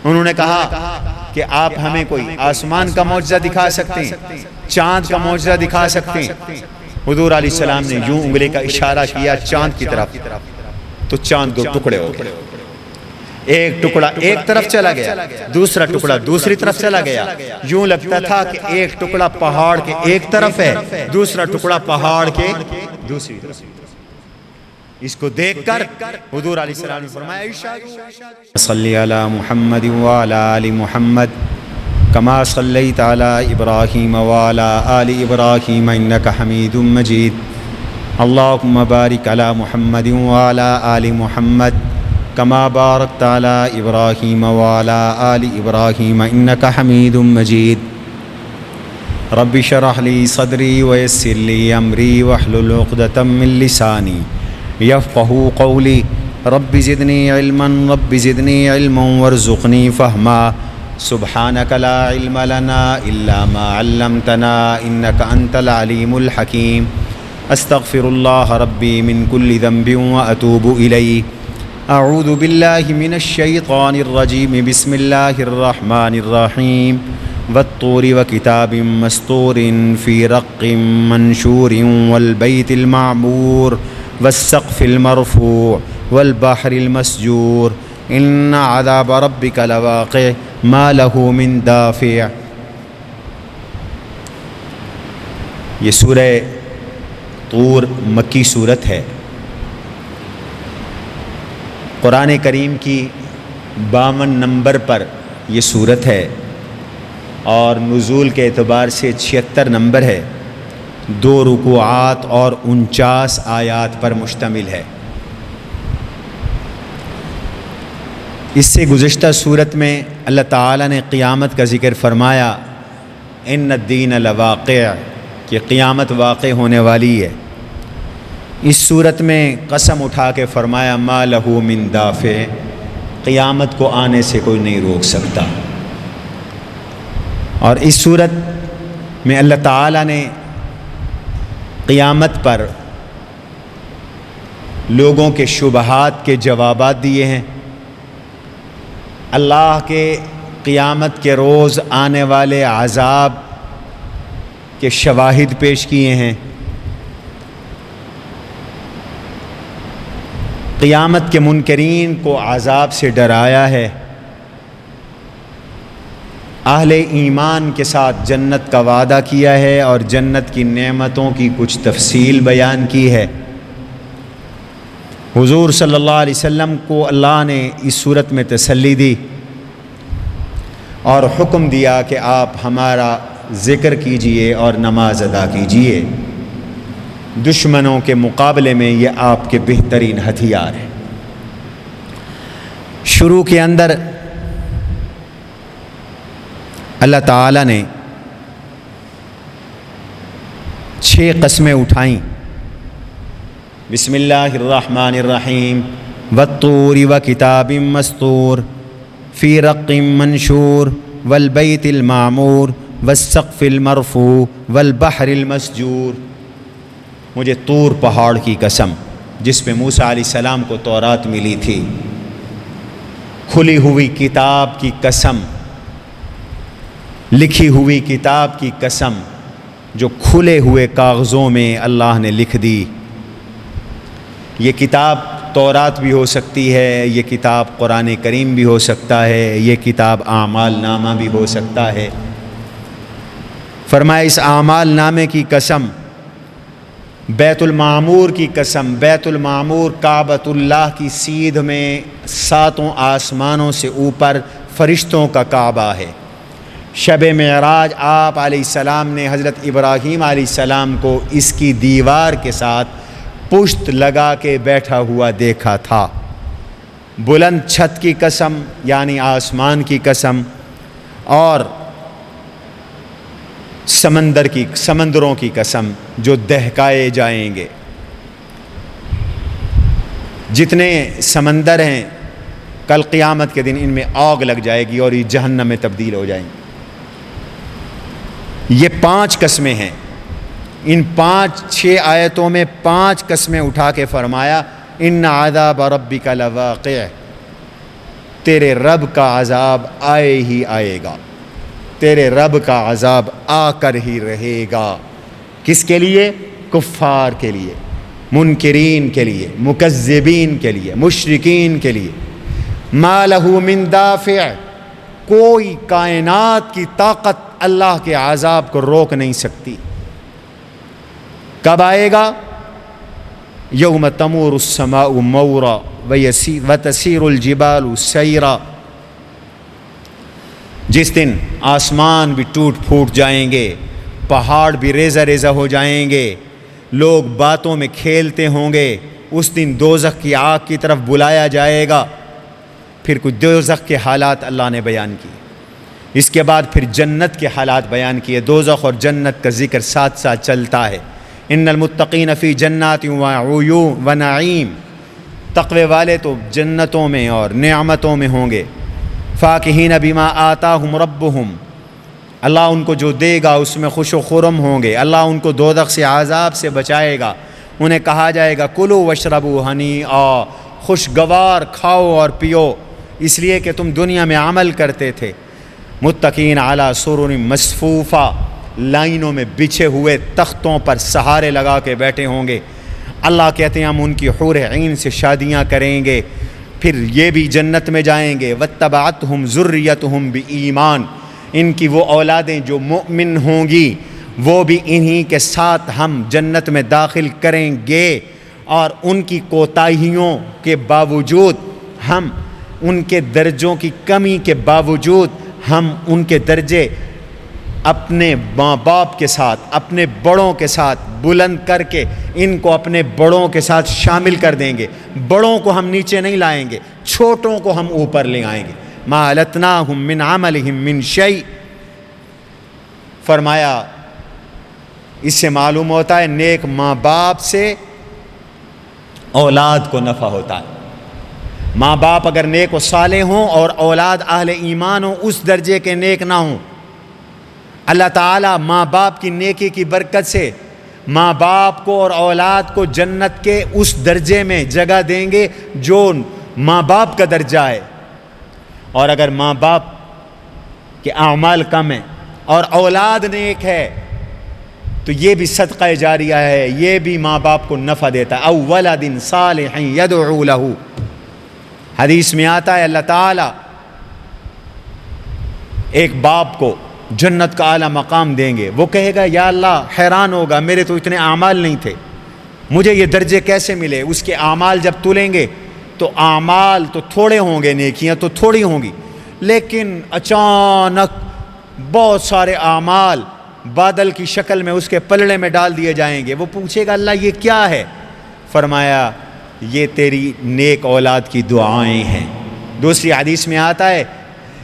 انہوں نے کہا کہ آپ ہمیں کوئی آسمان کا معجزہ دکھا سکتے ہیں، چاند کا معجزہ دکھا سکتے ہیں؟ حضور علیہ السلام نے یوں انگلی کا اشارہ کیا چاند کی طرف، تو چاند دو ٹکڑے ہو گئے، ایک ٹکڑا ایک طرف چلا گیا، دوسرا ٹکڑا دوسری طرف چلا گیا، یوں لگتا تھا کہ ایک ٹکڑا پہاڑ کے ایک طرف ہے، دوسرا ٹکڑا پہاڑ کے دوسری طرف۔ اس کو دیکھ کر حضور علیہ السلام نے فرمایا صلی علی محمد وعلی آل محمد کما صلیت علی ابراہیم وعلی آل ابراہیم انک حمید مجید اللہم بارک علی محمد وعلی آل محمد کما بارکت علی ابراہیم وعلی آل ابراہیم انک حمید مجید رب اشرح لی صدری ویسر لی امری واحلل عقدۃ من لسانی یفقہوا قولی رب زدنی علما وارزقنی فہما سبحانک لا علم لنا الا ما علمتنا انک انت العلیم الحکیم استغفر اللہ ربی من کل ذنب واتوب الیہ اعوذ باللہ من الشیطان الرجیم بسم اللہ الرحمن الرحیم والطور وکتاب مسطور فی رق منشور والبیت المعمور والسقف المرفوع والبحر المسجور ان عذاب ربک لواقع ما له من دافع۔ یہ سورہ طور مکی صورت ہے، قرآن کریم کی 52 نمبر پر یہ صورت ہے اور نزول کے اعتبار سے 76 نمبر ہے، 2 رکوعات اور 49 آیات پر مشتمل ہے۔ اس سے گزشتہ صورت میں اللہ تعالیٰ نے قیامت کا ذکر فرمایا، ان الدین لواقع، کہ قیامت واقع ہونے والی ہے۔ اس صورت میں قسم اٹھا کے فرمایا ما لہ من دافع، قیامت کو آنے سے کوئی نہیں روک سکتا۔ اور اس صورت میں اللہ تعالیٰ نے قیامت پر لوگوں کے شبہات کے جوابات دیے ہیں، اللہ کے قیامت کے روز آنے والے عذاب کے شواہد پیش کیے ہیں، قیامت کے منکرین کو عذاب سے ڈرایا ہے، اہل ایمان کے ساتھ جنت کا وعدہ کیا ہے اور جنت کی نعمتوں کی کچھ تفصیل بیان کی ہے۔ حضور صلی اللہ علیہ وسلم کو اللہ نے اس صورت میں تسلی دی اور حکم دیا کہ آپ ہمارا ذکر کیجئے اور نماز ادا کیجئے، دشمنوں کے مقابلے میں یہ آپ کے بہترین ہتھیار ہیں۔ شروع کے اندر اللہ تعالیٰ نے 6 قسمیں اٹھائیں، بسم اللہ الرحمن الرحیم والطور وکتاب مسطور فی رق منشور والبیت المعمور والسقف المرفوع والبحر المسجور۔ مجھے طور پہاڑ کی قسم جس پہ موسیٰ علیہ السلام کو تورات ملی تھی، کھلی ہوئی کتاب کی قسم، لکھی ہوئی کتاب کی قسم جو کھلے ہوئے کاغذوں میں اللہ نے لکھ دی۔ یہ کتاب تورات بھی ہو سکتی ہے، یہ کتاب قرآن کریم بھی ہو سکتا ہے، یہ کتاب اعمال نامہ بھی ہو سکتا ہے۔ فرمایا اس اعمال نامے کی قسم، بیت المعمور کی قسم، بیت المعمور کعبۃ اللہ کی سیدھ میں 7 آسمانوں سے اوپر فرشتوں کا کعبہ ہے۔ شب معراج آپ علیہ السلام نے حضرت ابراہیم علیہ السلام کو اس کی دیوار کے ساتھ پشت لگا کے بیٹھا ہوا دیکھا تھا۔ بلند چھت کی قسم یعنی آسمان کی قسم، اور سمندروں کی قسم جو دہکائے جائیں گے۔ جتنے سمندر ہیں کل قیامت کے دن ان میں آگ لگ جائے گی اور یہ جہنم میں تبدیل ہو جائیں گے۔ یہ 5 قسمیں ہیں، ان 6 آیتوں میں 5 قسمیں اٹھا کے فرمایا ان عذاب ربک لواقع، تیرے رب کا عذاب آئے ہی آئے گا، تیرے رب کا عذاب آ کر ہی رہے گا۔ کس کے لیے؟ کفار کے لیے، منکرین کے لیے، مکذبین کے لیے، مشرکین کے لیے۔ ما لہ من دافع، کوئی کائنات کی طاقت اللہ کے عذاب کو روک نہیں سکتی۔ کب آئے گا؟ یوم تمور السماء مورا وتسیر الجبال سیرا، جس دن آسمان بھی ٹوٹ پھوٹ جائیں گے، پہاڑ بھی ریزہ ریزہ ہو جائیں گے، لوگ باتوں میں کھیلتے ہوں گے۔ اس دن دوزخ کی آگ کی طرف بلایا جائے گا۔ پھر کچھ دوزخ کے حالات اللہ نے بیان کیے، اس کے بعد پھر جنت کے حالات بیان کیے۔ دوزخ اور جنت کا ذکر ساتھ ساتھ چلتا ہے۔ ان المتقین فی جنات وعیون ونعیم، تقوی والے تو جنتوں میں اور نعمتوں میں ہوں گے۔ فاکہین بما آتاہم ربہم، اللہ ان کو جو دے گا اس میں خوش و خرم ہوں گے۔ اللہ ان کو دوزخ سے عذاب سے بچائے گا۔ انہیں کہا جائے گا کلوا واشربوا ہنیئا، خوشگوار کھاؤ اور پیو، اس لیے کہ تم دنیا میں عمل کرتے تھے۔ متقین علی سرر مصفوفہ، لائنوں میں بچھے ہوئے تختوں پر سہارے لگا کے بیٹھے ہوں گے۔ اللہ کہتے ہیں ہم ان کی حور عین سے شادیاں کریں گے، پھر یہ بھی جنت میں جائیں گے۔ واتبعتہم ذریتہم بایمان، ان کی وہ اولادیں جو مؤمن ہوں گی وہ بھی انہی کے ساتھ ہم جنت میں داخل کریں گے، اور ان کی کوتاہیوں کے باوجود ہم ان کے درجوں کی کمی کے باوجود ہم ان کے درجے اپنے ماں باپ کے ساتھ، اپنے بڑوں کے ساتھ بلند کر کے ان کو اپنے بڑوں کے ساتھ شامل کر دیں گے۔ بڑوں کو ہم نیچے نہیں لائیں گے، چھوٹوں کو ہم اوپر لے آئیں گے۔ ما التناہم من عملہم من شیء، فرمایا اس سے معلوم ہوتا ہے نیک ماں باپ سے اولاد کو نفع ہوتا ہے۔ ماں باپ اگر نیک و صالح ہوں اور اولاد اہل ایمان ہوں، اس درجے کے نیک نہ ہوں، اللہ تعالیٰ ماں باپ کی نیکی کی برکت سے ماں باپ کو اور اولاد کو جنت کے اس درجے میں جگہ دیں گے جو ماں باپ کا درجہ ہے۔ اور اگر ماں باپ کے اعمال کم ہیں اور اولاد نیک ہے تو یہ بھی صدقہ جاریہ ہے، یہ بھی ماں باپ کو نفع دیتا ہے۔ او ولد صالح یدعو لہ، حدیث میں آتا ہے اللہ تعالیٰ ایک باپ کو جنت کا اعلیٰ مقام دیں گے۔ وہ کہے گا یا اللہ، حیران ہوگا میرے تو اتنے اعمال نہیں تھے، مجھے یہ درجے کیسے ملے؟ اس کے اعمال جب تلیں گے تو اعمال تو تھوڑے ہوں گے، نیکیاں تو تھوڑی ہوں گی، لیکن اچانک بہت سارے اعمال بادل کی شکل میں اس کے پلڑے میں ڈال دیے جائیں گے۔ وہ پوچھے گا اللہ یہ کیا ہے؟ فرمایا یہ تیری نیک اولاد کی دعائیں ہیں۔ دوسری حدیث میں آتا ہے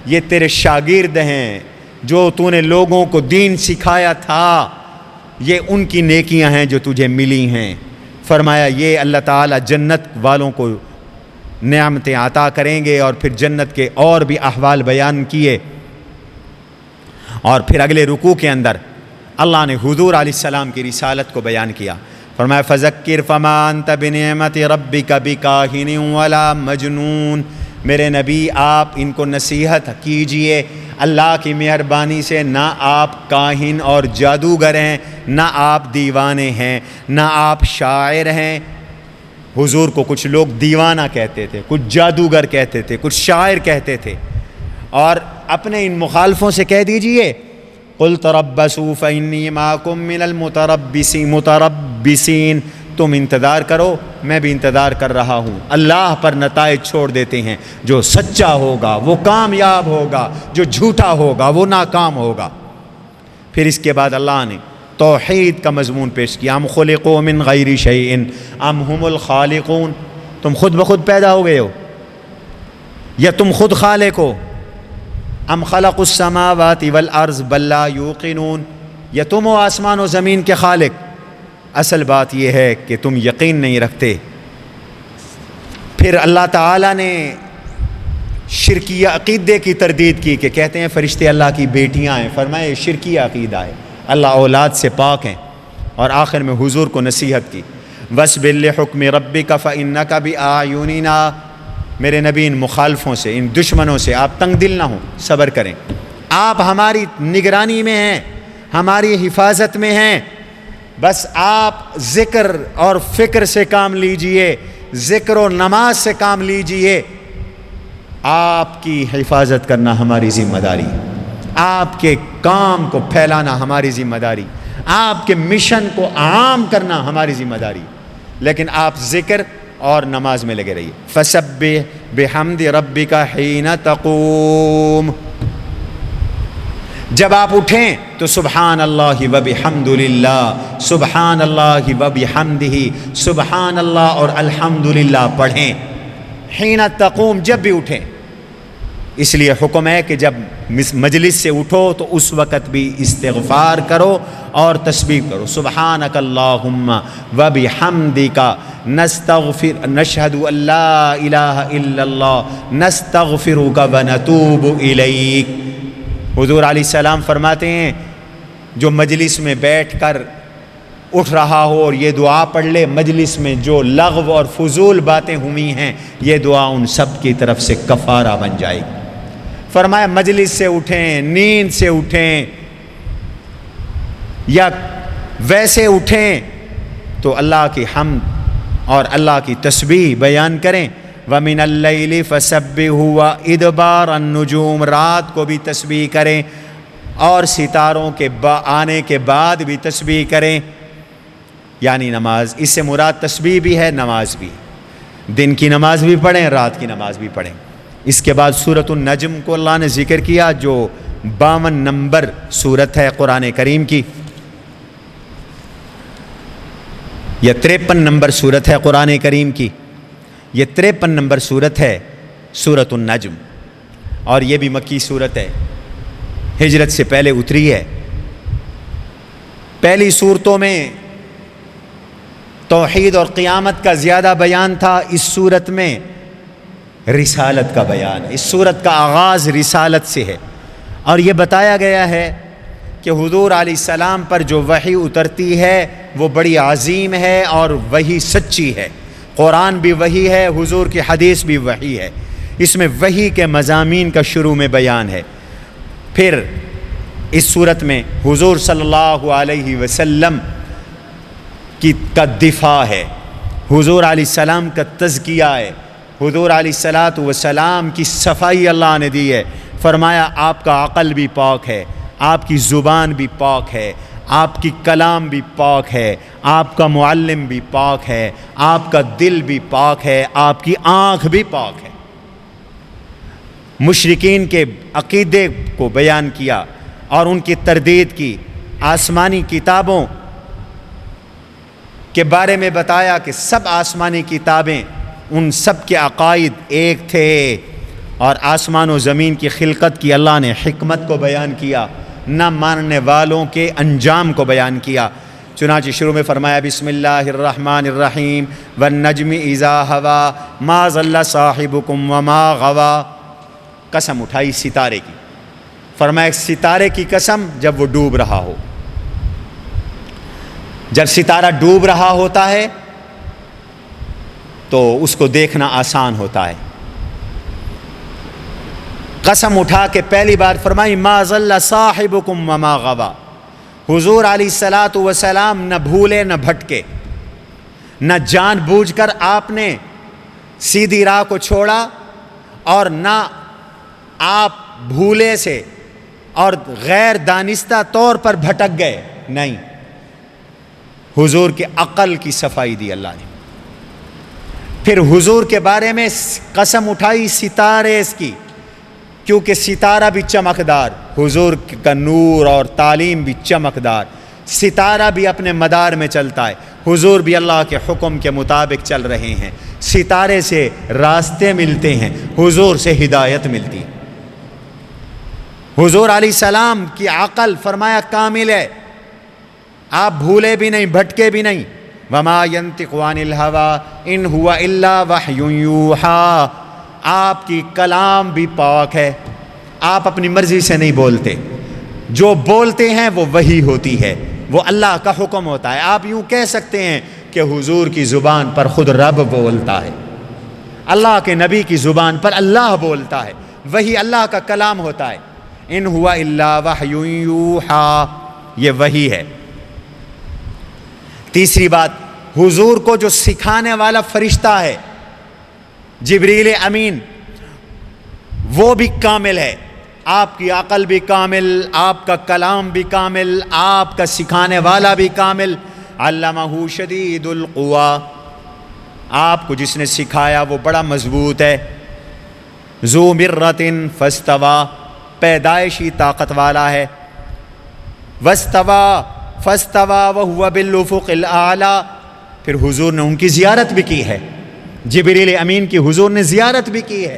یہ تیرے شاگرد ہیں جو تو نے لوگوں کو دین سکھایا تھا، یہ ان کی نیکیاں ہیں جو تجھے ملی ہیں۔ فرمایا یہ اللہ تعالیٰ جنت والوں کو نعمتیں عطا کریں گے، اور پھر جنت کے اور بھی احوال بیان کیے۔ اور پھر اگلے رکوع کے اندر اللہ نے حضور علیہ السلام کی رسالت کو بیان کیا۔ فرمایا فذکر فما انت بنعمت ربک بکاہن ولا مجنون، میرے نبی آپ ان کو نصیحت کیجئے اللہ کی مہربانی سے، نہ آپ کاہن اور جادوگر ہیں، نہ آپ دیوانے ہیں، نہ آپ شاعر ہیں۔ حضور کو کچھ لوگ دیوانہ کہتے تھے، کچھ جادوگر کہتے تھے، کچھ شاعر کہتے تھے، اور اپنے ان مخالفوں سے کہہ دیجئے قل تربصوا فإنی معکم من المتربصین، تم انتظار کرو میں بھی انتظار کر رہا ہوں۔ اللہ پر نتائج چھوڑ دیتے ہیں، جو سچا ہوگا وہ کامیاب ہوگا، جو جھوٹا ہوگا وہ ناکام ہوگا۔ پھر اس کے بعد اللہ نے توحید کا مضمون پیش کیا۔ ام خلقوا من غیر شیء ام هم الخالقون، تم خود بخود پیدا ہو گئے ہو یا تم خود خالق ہو؟ ام خلق السماوات والارض بل لا یوقنون، یا تم ہو آسمان و زمین کے خالق؟ اصل بات یہ ہے کہ تم یقین نہیں رکھتے۔ پھر اللہ تعالیٰ نے شرکیہ عقیدے کی تردید کی کہ کہتے ہیں فرشتے اللہ کی بیٹیاں ہیں۔ فرمائے شرکیہ عقیدہ ہے، اللہ اولاد سے پاک ہیں۔ اور آخر میں حضور کو نصیحت کی وَاصْبِرْ لِحُکْمِ رَبِّکَ فَإِنَّکَ بِأَعْیُنِنَا، میرے نبی ان مخالفوں سے، ان دشمنوں سے آپ تنگ دل نہ ہوں، صبر کریں. آپ ہماری نگرانی میں ہیں، ہماری حفاظت میں ہیں. بس آپ ذکر اور فکر سے کام لیجئے، ذکر و نماز سے کام لیجئے. آپ کی حفاظت کرنا ہماری ذمہ داری، آپ کے کام کو پھیلانا ہماری ذمہ داری، آپ کے مشن کو عام کرنا ہماری ذمہ داری. لیکن آپ ذکر اور نماز میں لگے رہیے. فسبح بحمد ربک حین تقوم. جب آپ اٹھیں تو سبحان اللہ و بحمد للہ، سبحان اللہ و بحمدہ، سبحان اللہ اور الحمد للہ پڑھیں. حین تقوم، جب بھی اٹھیں. اس لیے حکم ہے کہ جب مجلس سے اٹھو تو اس وقت بھی استغفار کرو اور تسبیح کرو. سبحانک اللہم و بحمدک نستغفر نشہد ان لا الہ الا اللہ نستغفرک و نتوب الیک. حضور علیہ السلام فرماتے ہیں جو مجلس میں بیٹھ کر اٹھ رہا ہو اور یہ دعا پڑھ لے، مجلس میں جو لغو اور فضول باتیں ہوئی ہیں یہ دعا ان سب کی طرف سے کفارہ بن جائے گی. فرمایا مجلس سے اٹھیں، نیند سے اٹھیں یا ویسے اٹھیں تو اللہ کی حمد اور اللہ کی تسبیح بیان کریں. وَمِنَ اللَّيْلِ فَسَبِّحْهُ وَإِدْبَارَ النُّجُومِ، رات کو بھی تسبیح کریں اور ستاروں کے آنے کے بعد بھی تسبیح کریں. یعنی نماز، اس سے مراد تسبیح بھی ہے، نماز بھی. دن کی نماز بھی پڑھیں، رات کی نماز بھی پڑھیں. اس کے بعد سورۃ النجم کو اللہ نے ذکر کیا جو 52 نمبر سورت ہے قرآن کریم کی. یہ 53 نمبر سورت ہے قرآن کریم کی. یہ 53 نمبر سورت ہے سورۃ النجم، اور یہ بھی مکی سورت ہے، ہجرت سے پہلے اتری ہے. پہلی صورتوں میں توحید اور قیامت کا زیادہ بیان تھا، اس صورت میں رسالت کا بیان ہے. اس صورت کا آغاز رسالت سے ہے، اور یہ بتایا گیا ہے کہ حضور علیہ السلام پر جو وحی اترتی ہے وہ بڑی عظیم ہے اور وحی سچی ہے. قرآن بھی وحی ہے، حضور کی حدیث بھی وحی ہے. اس میں وحی کے مضامین کا شروع میں بیان ہے. پھر اس صورت میں حضور صلی اللہ علیہ وسلم کا دفاع ہے، حضور علیہ السلام کا تزکیہ ہے، حضور علیہ السلام کی صفائی اللہ نے دی ہے. فرمایا آپ کا عقل بھی پاک ہے، آپ کی زبان بھی پاک ہے، آپ کی کلام بھی پاک ہے، آپ کا معلم بھی پاک ہے، آپ کا دل بھی پاک ہے، آپ کی آنکھ بھی پاک ہے. مشرکین کے عقیدے کو بیان کیا اور ان کی تردید کی. آسمانی کتابوں کے بارے میں بتایا کہ سب آسمانی کتابیں، ان سب کے عقائد ایک تھے، اور آسمان و زمین کی خلقت کی اللہ نے حکمت کو بیان کیا، نہ ماننے والوں کے انجام کو بیان کیا. چنانچہ شروع میں فرمایا بسم اللہ الرحمن الرحیم والنجم اذا ہوا ما ضل صاحبکم وما غوا. قسم اٹھائی ستارے کی. فرمایا ستارے کی قسم جب وہ ڈوب رہا ہو. جب ستارہ ڈوب رہا ہوتا ہے تو اس کو دیکھنا آسان ہوتا ہے. قسم اٹھا کے پہلی بار فرمائی ما ضل صاحبکم وما غوا. حضور علیہ الصلاۃ والسلام نہ بھولے نہ بھٹکے، نہ جان بوجھ کر آپ نے سیدھی راہ کو چھوڑا، اور نہ آپ بھولے سے اور غیر دانستہ طور پر بھٹک گئے. نہیں، حضور کے عقل کی صفائی دی اللہ نے. پھر حضور کے بارے میں قسم اٹھائی ستارے کی، کیونکہ ستارہ بھی چمکدار، حضور کا نور اور تعلیم بھی چمکدار. ستارہ بھی اپنے مدار میں چلتا ہے، حضور بھی اللہ کے حکم کے مطابق چل رہے ہیں. ستارے سے راستے ملتے ہیں، حضور سے ہدایت ملتی. حضور علیہ السلام کی عقل فرمایا کامل ہے، آپ بھولے بھی نہیں بھٹکے بھی نہیں. وما ينطق عن الهوى ان هو الا وحی یوحی. آپ کی کلام بھی پاک ہے، آپ اپنی مرضی سے نہیں بولتے، جو بولتے ہیں وہ وحی ہوتی ہے، وہ اللہ کا حکم ہوتا ہے. آپ یوں کہہ سکتے ہیں کہ حضور کی زبان پر خود رب بولتا ہے. اللہ کے نبی کی زبان پر اللہ بولتا ہے، وہی اللہ کا کلام ہوتا ہے۔ ان ہوا الا وحی یوحی، یہ وحی ہے۔ تیسری بات، حضور کو جو سکھانے والا فرشتہ ہے جبریل امین، وہ بھی کامل ہے۔ آپ کی عقل بھی کامل، آپ کا کلام بھی کامل، آپ کا سکھانے والا بھی کامل۔ علمہ شدید القویٰ، آپ کو جس نے سکھایا وہ بڑا مضبوط ہے۔ ذو مرۃ فاستویٰ، پیدائشی طاقت والا ہے۔ واستویٰ فاستویٰ وہو بالافق الاعلیٰ، پھر حضور نے ان کی زیارت بھی کی ہے، جبریل امین کی حضور نے زیارت بھی کی ہے۔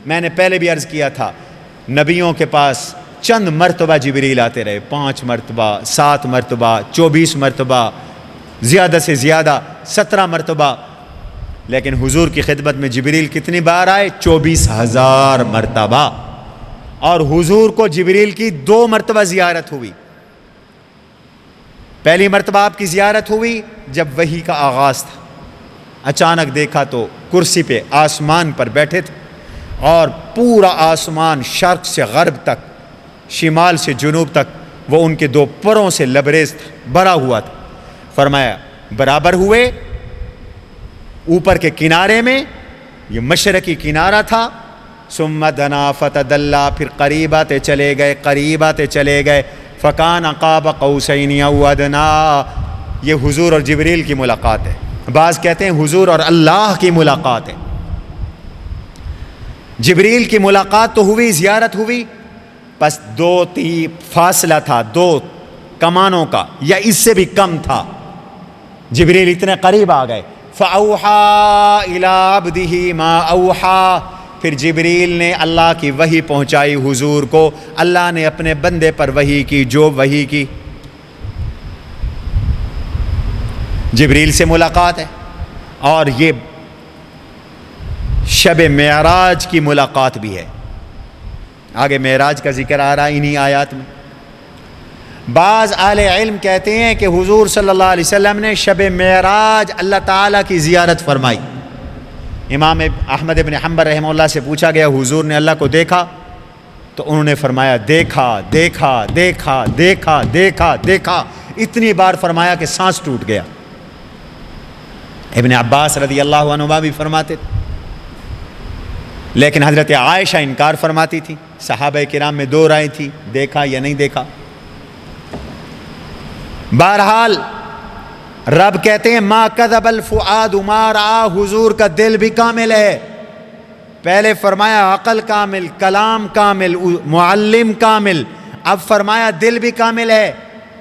میں نے پہلے بھی عرض کیا تھا، نبیوں کے پاس چند مرتبہ جبریل آتے رہے، 5 مرتبہ، 7 مرتبہ، 24 مرتبہ، زیادہ سے زیادہ 17 مرتبہ، لیکن حضور کی خدمت میں جبریل کتنی بار آئے؟ 24,000 مرتبہ۔ اور حضور کو جبریل کی 2 مرتبہ زیارت ہوئی۔ پہلی مرتبہ آپ کی زیارت ہوئی جب وحی کا آغاز تھا، اچانک دیکھا تو کرسی پہ آسمان پر بیٹھے تھے، اور پورا آسمان شرق سے غرب تک، شمال سے جنوب تک وہ ان کے 2 پروں سے لبریز تھا، بھرا ہوا تھا۔ فرمایا برابر ہوئے، اوپر کے کنارے میں، یہ مشرقی کنارہ تھا، ثم دنا فتدلی، پھر قریب آتے چلے گئے، قریب آتے چلے گئے، فکان قاب قوسین او ادنیٰ۔ یہ حضور اور جبریل کی ملاقات ہے۔ بعض کہتے ہیں حضور اور اللہ کی ملاقات ہے۔ جبریل کی ملاقات تو ہوئی، زیارت ہوئی، بس 2 فاصلہ تھا، 2 کمانوں کا، یا اس سے بھی کم تھا۔ جبریل اتنے قریب آ گئے۔ فَأَوْحَىٰ إِلَىٰ عَبْدِهِ مَا أَوْحَىٰ، پھر جبریل نے اللہ کی وحی پہنچائی حضور کو، اللہ نے اپنے بندے پر وحی کی جو وحی کی۔ جبریل سے ملاقات ہے، اور یہ شب معراج کی ملاقات بھی ہے۔ آگے معراج کا ذکر آ رہا ہے انہی آیات میں۔ بعض اہل علم کہتے ہیں کہ حضور صلی اللہ علیہ وسلم نے شب معراج اللہ تعالیٰ کی زیارت فرمائی۔ امام احمد بن حنبل رحمہ اللہ سے پوچھا گیا حضور نے اللہ کو دیکھا؟ تو انہوں نے فرمایا دیکھا دیکھا دیکھا دیکھا دیکھا دیکھا، اتنی بار فرمایا کہ سانس ٹوٹ گیا۔ ابن عباس رضی اللہ عنہ بھی فرماتے تھے، لیکن حضرت عائشہ انکار فرماتی تھی۔ صحابہ کرام میں 2 رائے تھی، دیکھا یا نہیں دیکھا۔ بہرحال رب کہتے ہیں ما کذب الفؤاد ما رأى، حضور کا دل بھی کامل ہے۔ پہلے فرمایا عقل کامل، کلام کامل، معلم کامل، اب فرمایا دل بھی کامل ہے۔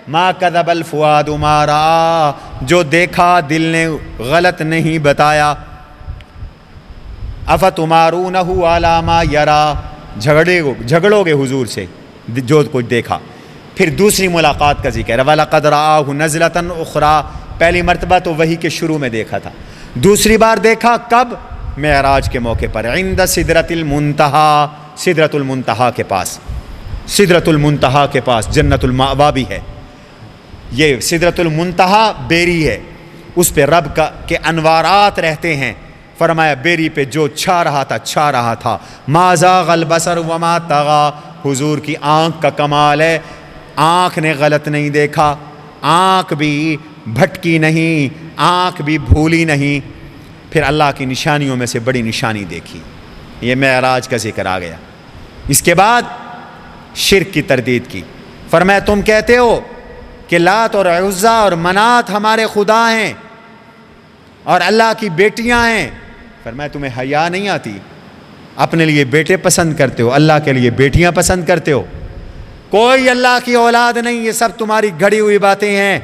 ما کذب الفؤاد ما رأى، جو دیکھا دل نے غلط نہیں بتایا۔ افتمارونہ علی ما یری، جھگڑو گے حضور سے جو کچھ دیکھا۔ پھر دوسری ملاقات کا ذکر ہے، وَلَقَدْ رَآهُ نَزْلَةً أُخْرَىٰ، پہلی مرتبہ تو وحی کے شروع میں دیکھا تھا، دوسری بار دیکھا کب؟ معراج کے موقع پر، عند سدرۃ المنتہا، سدرۃ المنتہا کے پاس، سدرۃ المنتہا کے پاس جنت المأوا بھی ہے۔ یہ سدرۃ المنتہا بیری ہے، اس پہ رب کے انوارات رہتے ہیں۔ فرمایا بیری پہ جو چھا رہا تھا چھا رہا تھا۔ ما زاغ البصر وما طغیٰ، حضور کی آنکھ کا کمال ہے، آنکھ نے غلط نہیں دیکھا، آنکھ بھی بھٹکی نہیں، آنکھ بھی بھولی نہیں۔ پھر اللہ کی نشانیوں میں سے بڑی نشانی دیکھی، یہ معراج کا ذکر آ گیا۔ اس کے بعد شرک کی تردید کی۔ فرمایا تم کہتے ہو کہ لات اور عزا اور منات ہمارے خدا ہیں اور اللہ کی بیٹیاں ہیں۔ فرمایا تمہیں حیا نہیں آتی؟ اپنے لیے بیٹے پسند کرتے ہو، اللہ کے لیے بیٹیاں پسند کرتے ہو۔ کوئی اللہ کی اولاد نہیں، یہ سب تمہاری گھڑی ہوئی باتیں ہیں۔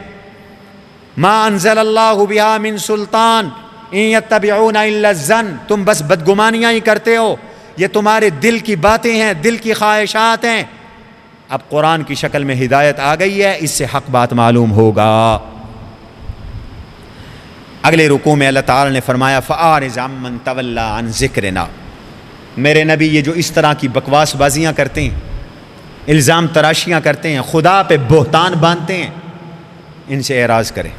ما انزل اللہ بہا من سلطان ان یتبعون الا الظن، تم بس بدگمانیاں ہی کرتے ہو، یہ تمہارے دل کی باتیں ہیں، دل کی خواہشات ہیں۔ اب قرآن کی شکل میں ہدایت آ گئی ہے، اس سے حق بات معلوم ہوگا۔ اگلے رکوع میں اللہ تعالی نے فرمایا فَأَعْرِضْ عَمَّنْ تَوَلَّىٰ عَنْ ذِكْرِنَا، میرے نبی یہ جو اس طرح کی بکواس بازیاں کرتے ہیں، الزام تراشیاں کرتے ہیں، خدا پہ بہتان باندھتے ہیں، ان سے اعراض کریں،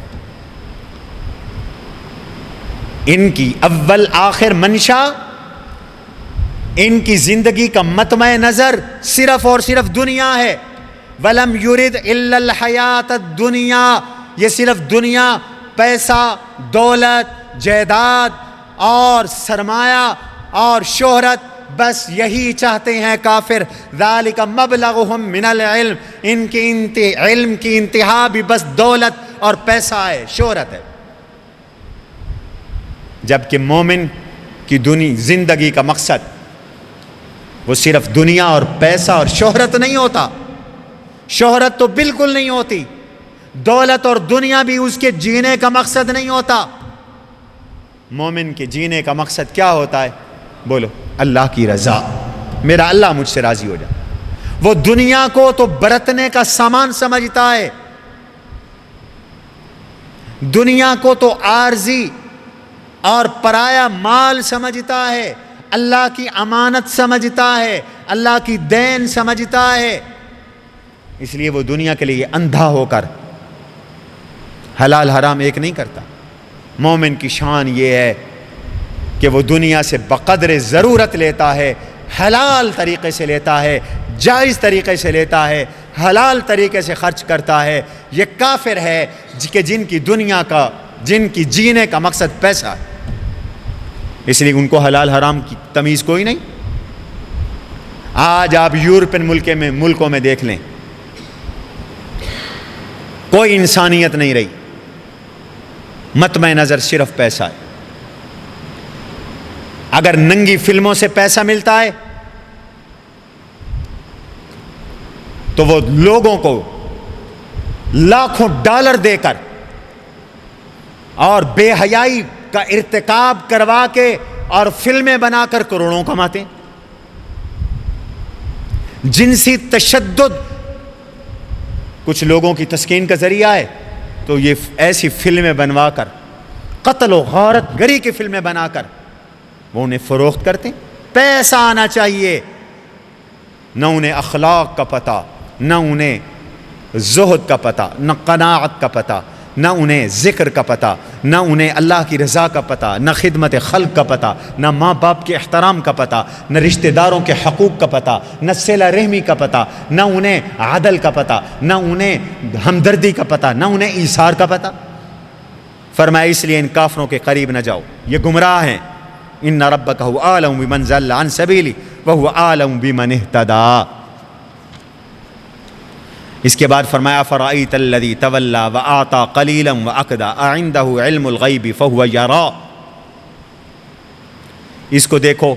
ان کی اول آخر منشا، ان کی زندگی کا مطمع نظر صرف اور صرف دنیا ہے. وَلَمْ يُرِدْ إِلَّا الْحَيَاةَ الدُّنْيَا، یہ صرف دنیا، پیسہ، دولت، جائیداد اور سرمایہ اور شہرت، بس یہی چاہتے ہیں کافر. ذَلِكَ مَبْلَغُهُم مِّنَ الْعِلْمِ، ان کے علم کی انتہا بھی بس دولت اور پیسہ ہے، شہرت ہے. جبکہ مومن کی زندگی کا مقصد وہ صرف دنیا اور پیسہ اور شہرت نہیں ہوتا. شہرت تو بالکل نہیں ہوتی، دولت اور دنیا بھی اس کے جینے کا مقصد نہیں ہوتا. مومن کے جینے کا مقصد کیا ہوتا ہے؟ بولو، اللہ کی رضا، میرا اللہ مجھ سے راضی ہو جائے. وہ دنیا کو تو برتنے کا سامان سمجھتا ہے، دنیا کو تو عارضی اور پرایا مال سمجھتا ہے، اللہ کی امانت سمجھتا ہے، اللہ کی دین سمجھتا ہے. اس لیے وہ دنیا کے لیے اندھا ہو کر حلال حرام ایک نہیں کرتا. مومن کی شان یہ ہے کہ وہ دنیا سے بقدر ضرورت لیتا ہے، حلال طریقے سے لیتا ہے، جائز طریقے سے لیتا ہے، حلال طریقے سے خرچ کرتا ہے. یہ کافر ہے کہ جن کی جینے کا مقصد پیسہ ہے، اس لیے ان کو حلال حرام کی تمیز کوئی نہیں. آج آپ یورپین ملکوں میں دیکھ لیں، کوئی انسانیت نہیں رہی، مطمع نظر صرف پیسہ ہے. اگر ننگی فلموں سے پیسہ ملتا ہے تو وہ لوگوں کو لاکھوں ڈالر دے کر اور بے حیائی کا ارتکاب کروا کے اور فلمیں بنا کر کروڑوں کماتے ہیں. جنسی تشدد کچھ لوگوں کی تسکین کا ذریعہ ہے تو یہ ایسی فلمیں بنوا کر، قتل و غارت گری کی فلمیں بنا کر وہ انہیں فروخت کرتے ہیں. پیسہ آنا چاہیے. نہ انہیں اخلاق کا پتہ، نہ انہیں زہد کا پتہ، نہ قناعت کا پتہ، نہ انہیں ذکر کا پتہ، نہ انہیں اللہ کی رضا کا پتہ، نہ خدمت خلق کا پتہ، نہ ماں باپ کے احترام کا پتہ، نہ رشتہ داروں کے حقوق کا پتہ، نہ صلہ رحمی کا پتہ، نہ انہیں عدل کا پتہ، نہ انہیں ہمدردی کا پتہ، نہ انہیں ایثار کا پتہ. فرمایا اس لیے ان کافروں کے قریب نہ جاؤ، یہ گمراہ ہیں. ان ربک هو اعلم بمن ضل عن سبیلہ وهو اعلم بمن اہتدی. اس کے بعد فرمایا فرأیت الذی تولی وآتی قلیلا وأکدی اعنده علم الغیب فهو یری. اس کو دیکھو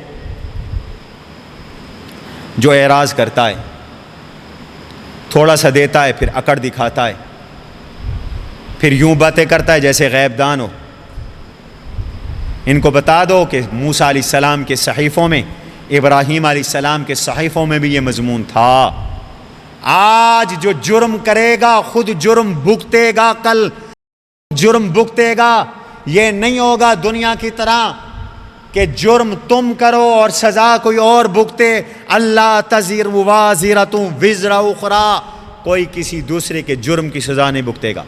جو اعراض کرتا ہے، تھوڑا سا دیتا ہے پھر اکڑ دکھاتا ہے، پھر یوں باتیں کرتا ہے جیسے غیب دان ہو. ان کو بتا دو کہ موسیٰ علیہ السلام کے صحیفوں میں، ابراہیم علیہ السلام کے صحیفوں میں بھی یہ مضمون تھا. آج جو جرم کرے گا خود جرم بھگتے گا، کل جرم بھگتے گا. یہ نہیں ہوگا دنیا کی طرح کہ جرم تم کرو اور سزا کوئی اور بھگتے. اللہ تزر وازرۃ وزر اخری، کوئی کسی دوسرے کے جرم کی سزا نہیں بھگتے گا.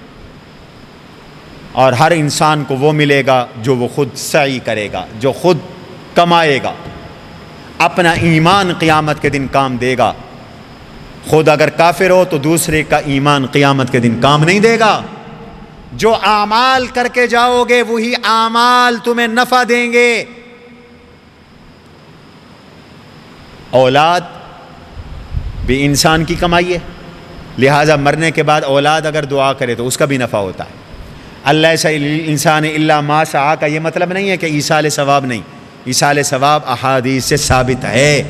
اور ہر انسان کو وہ ملے گا جو وہ خود سعی کرے گا، جو خود کمائے گا. اپنا ایمان قیامت کے دن کام دے گا. خود اگر کافر ہو تو دوسرے کا ایمان قیامت کے دن کام نہیں دے گا. جو اعمال کر کے جاؤ گے وہی اعمال تمہیں نفع دیں گے. اولاد بھی انسان کی کمائی ہے، لہٰذا مرنے کے بعد اولاد اگر دعا کرے تو اس کا بھی نفع ہوتا ہے. اللہ سے انسان الا ما سعی کا یہ مطلب نہیں ہے کہ ایصال ثواب نہیں. ایصال ثواب احادیث سے ثابت ہے.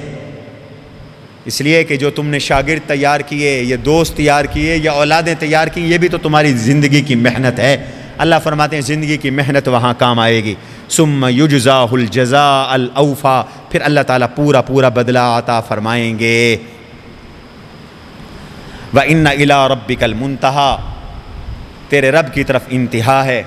اس لیے کہ جو تم نے شاگرد تیار کیے، یہ دوست تیار کیے، یا اولادیں تیار کی، یہ بھی تو تمہاری زندگی کی محنت ہے. اللہ فرماتے ہیں زندگی کی محنت وہاں کام آئے گی. ثم یجزاہ الجزاء الاوفی، پھر اللہ تعالیٰ پورا بدلہ عطا فرمائیں گے. وَإِنَّ إِلَىٰ رَبِّكَ الْمُنتَهَىٰ، تیرے رب کی طرف انتہا ہے.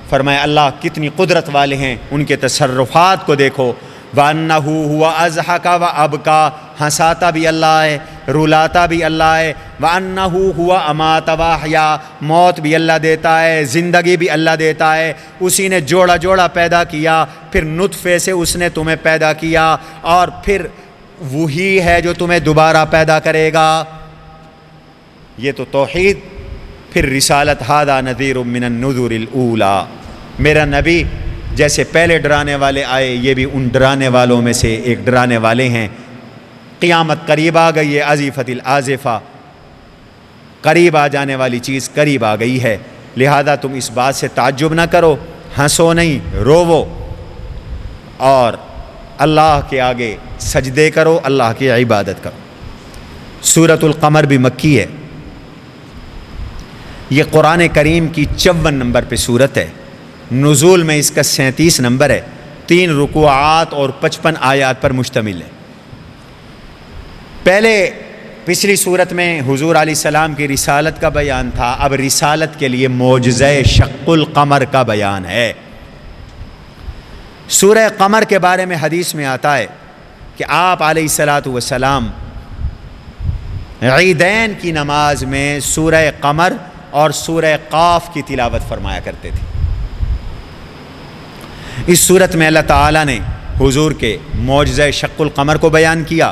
فرمایا اللہ کتنی قدرت والے ہیں، ان کے تصرفات کو دیکھو. وَأَنَّهُ هُوَ أَضْحَكَ وَأَبْكَىٰ، ہنساتا بھی اللہ ہے، رلاتا بھی اللہ ہے، وَأَنَّهُ هُوَ أَمَاتَ وَأَحْيَا، موت بھی اللہ دیتا ہے، زندگی بھی اللہ دیتا ہے۔ اسی نے جوڑا جوڑا پیدا کیا، پھر نطفے سے اس نے تمہیں پیدا کیا، اور پھر وہی ہے جو تمہیں دوبارہ پیدا کرے گا۔ یہ تو توحید۔ پھر رسالت، ھذا نذیر من النذر الاولی، میرا نبی جیسے پہلے ڈرانے والے آئے، یہ بھی ان ڈرانے والوں میں سے ایک ڈرانے والے ہیں۔ قیامت قریب آ گئی ہے، ازیفت الازفہ، قریب آ جانے والی چیز قریب آ گئی ہے، لہذا تم اس بات سے تعجب نہ کرو، ہنسو نہیں، روو، اور اللہ کے آگے سجدے کرو، اللہ کی عبادت کرو۔ سورۃ القمر بھی مکی ہے، یہ قرآن کریم کی 54 نمبر پہ سورت ہے، نزول میں اس کا 37 نمبر ہے، 3 رکوعات اور 55 آیات پر مشتمل ہے۔ پہلے پچھلی صورت میں حضور علیہ السلام کی رسالت کا بیان تھا، اب رسالت کے لیے معجزہ شق القمر کا بیان ہے۔ سورہ قمر کے بارے میں حدیث میں آتا ہے کہ آپ علیہ السلام عیدین کی نماز میں سورہ قمر اور سورہ قاف کی تلاوت فرمایا کرتے تھے۔ اس صورت میں اللہ تعالیٰ نے حضور کے معجزہ شق القمر کو بیان کیا،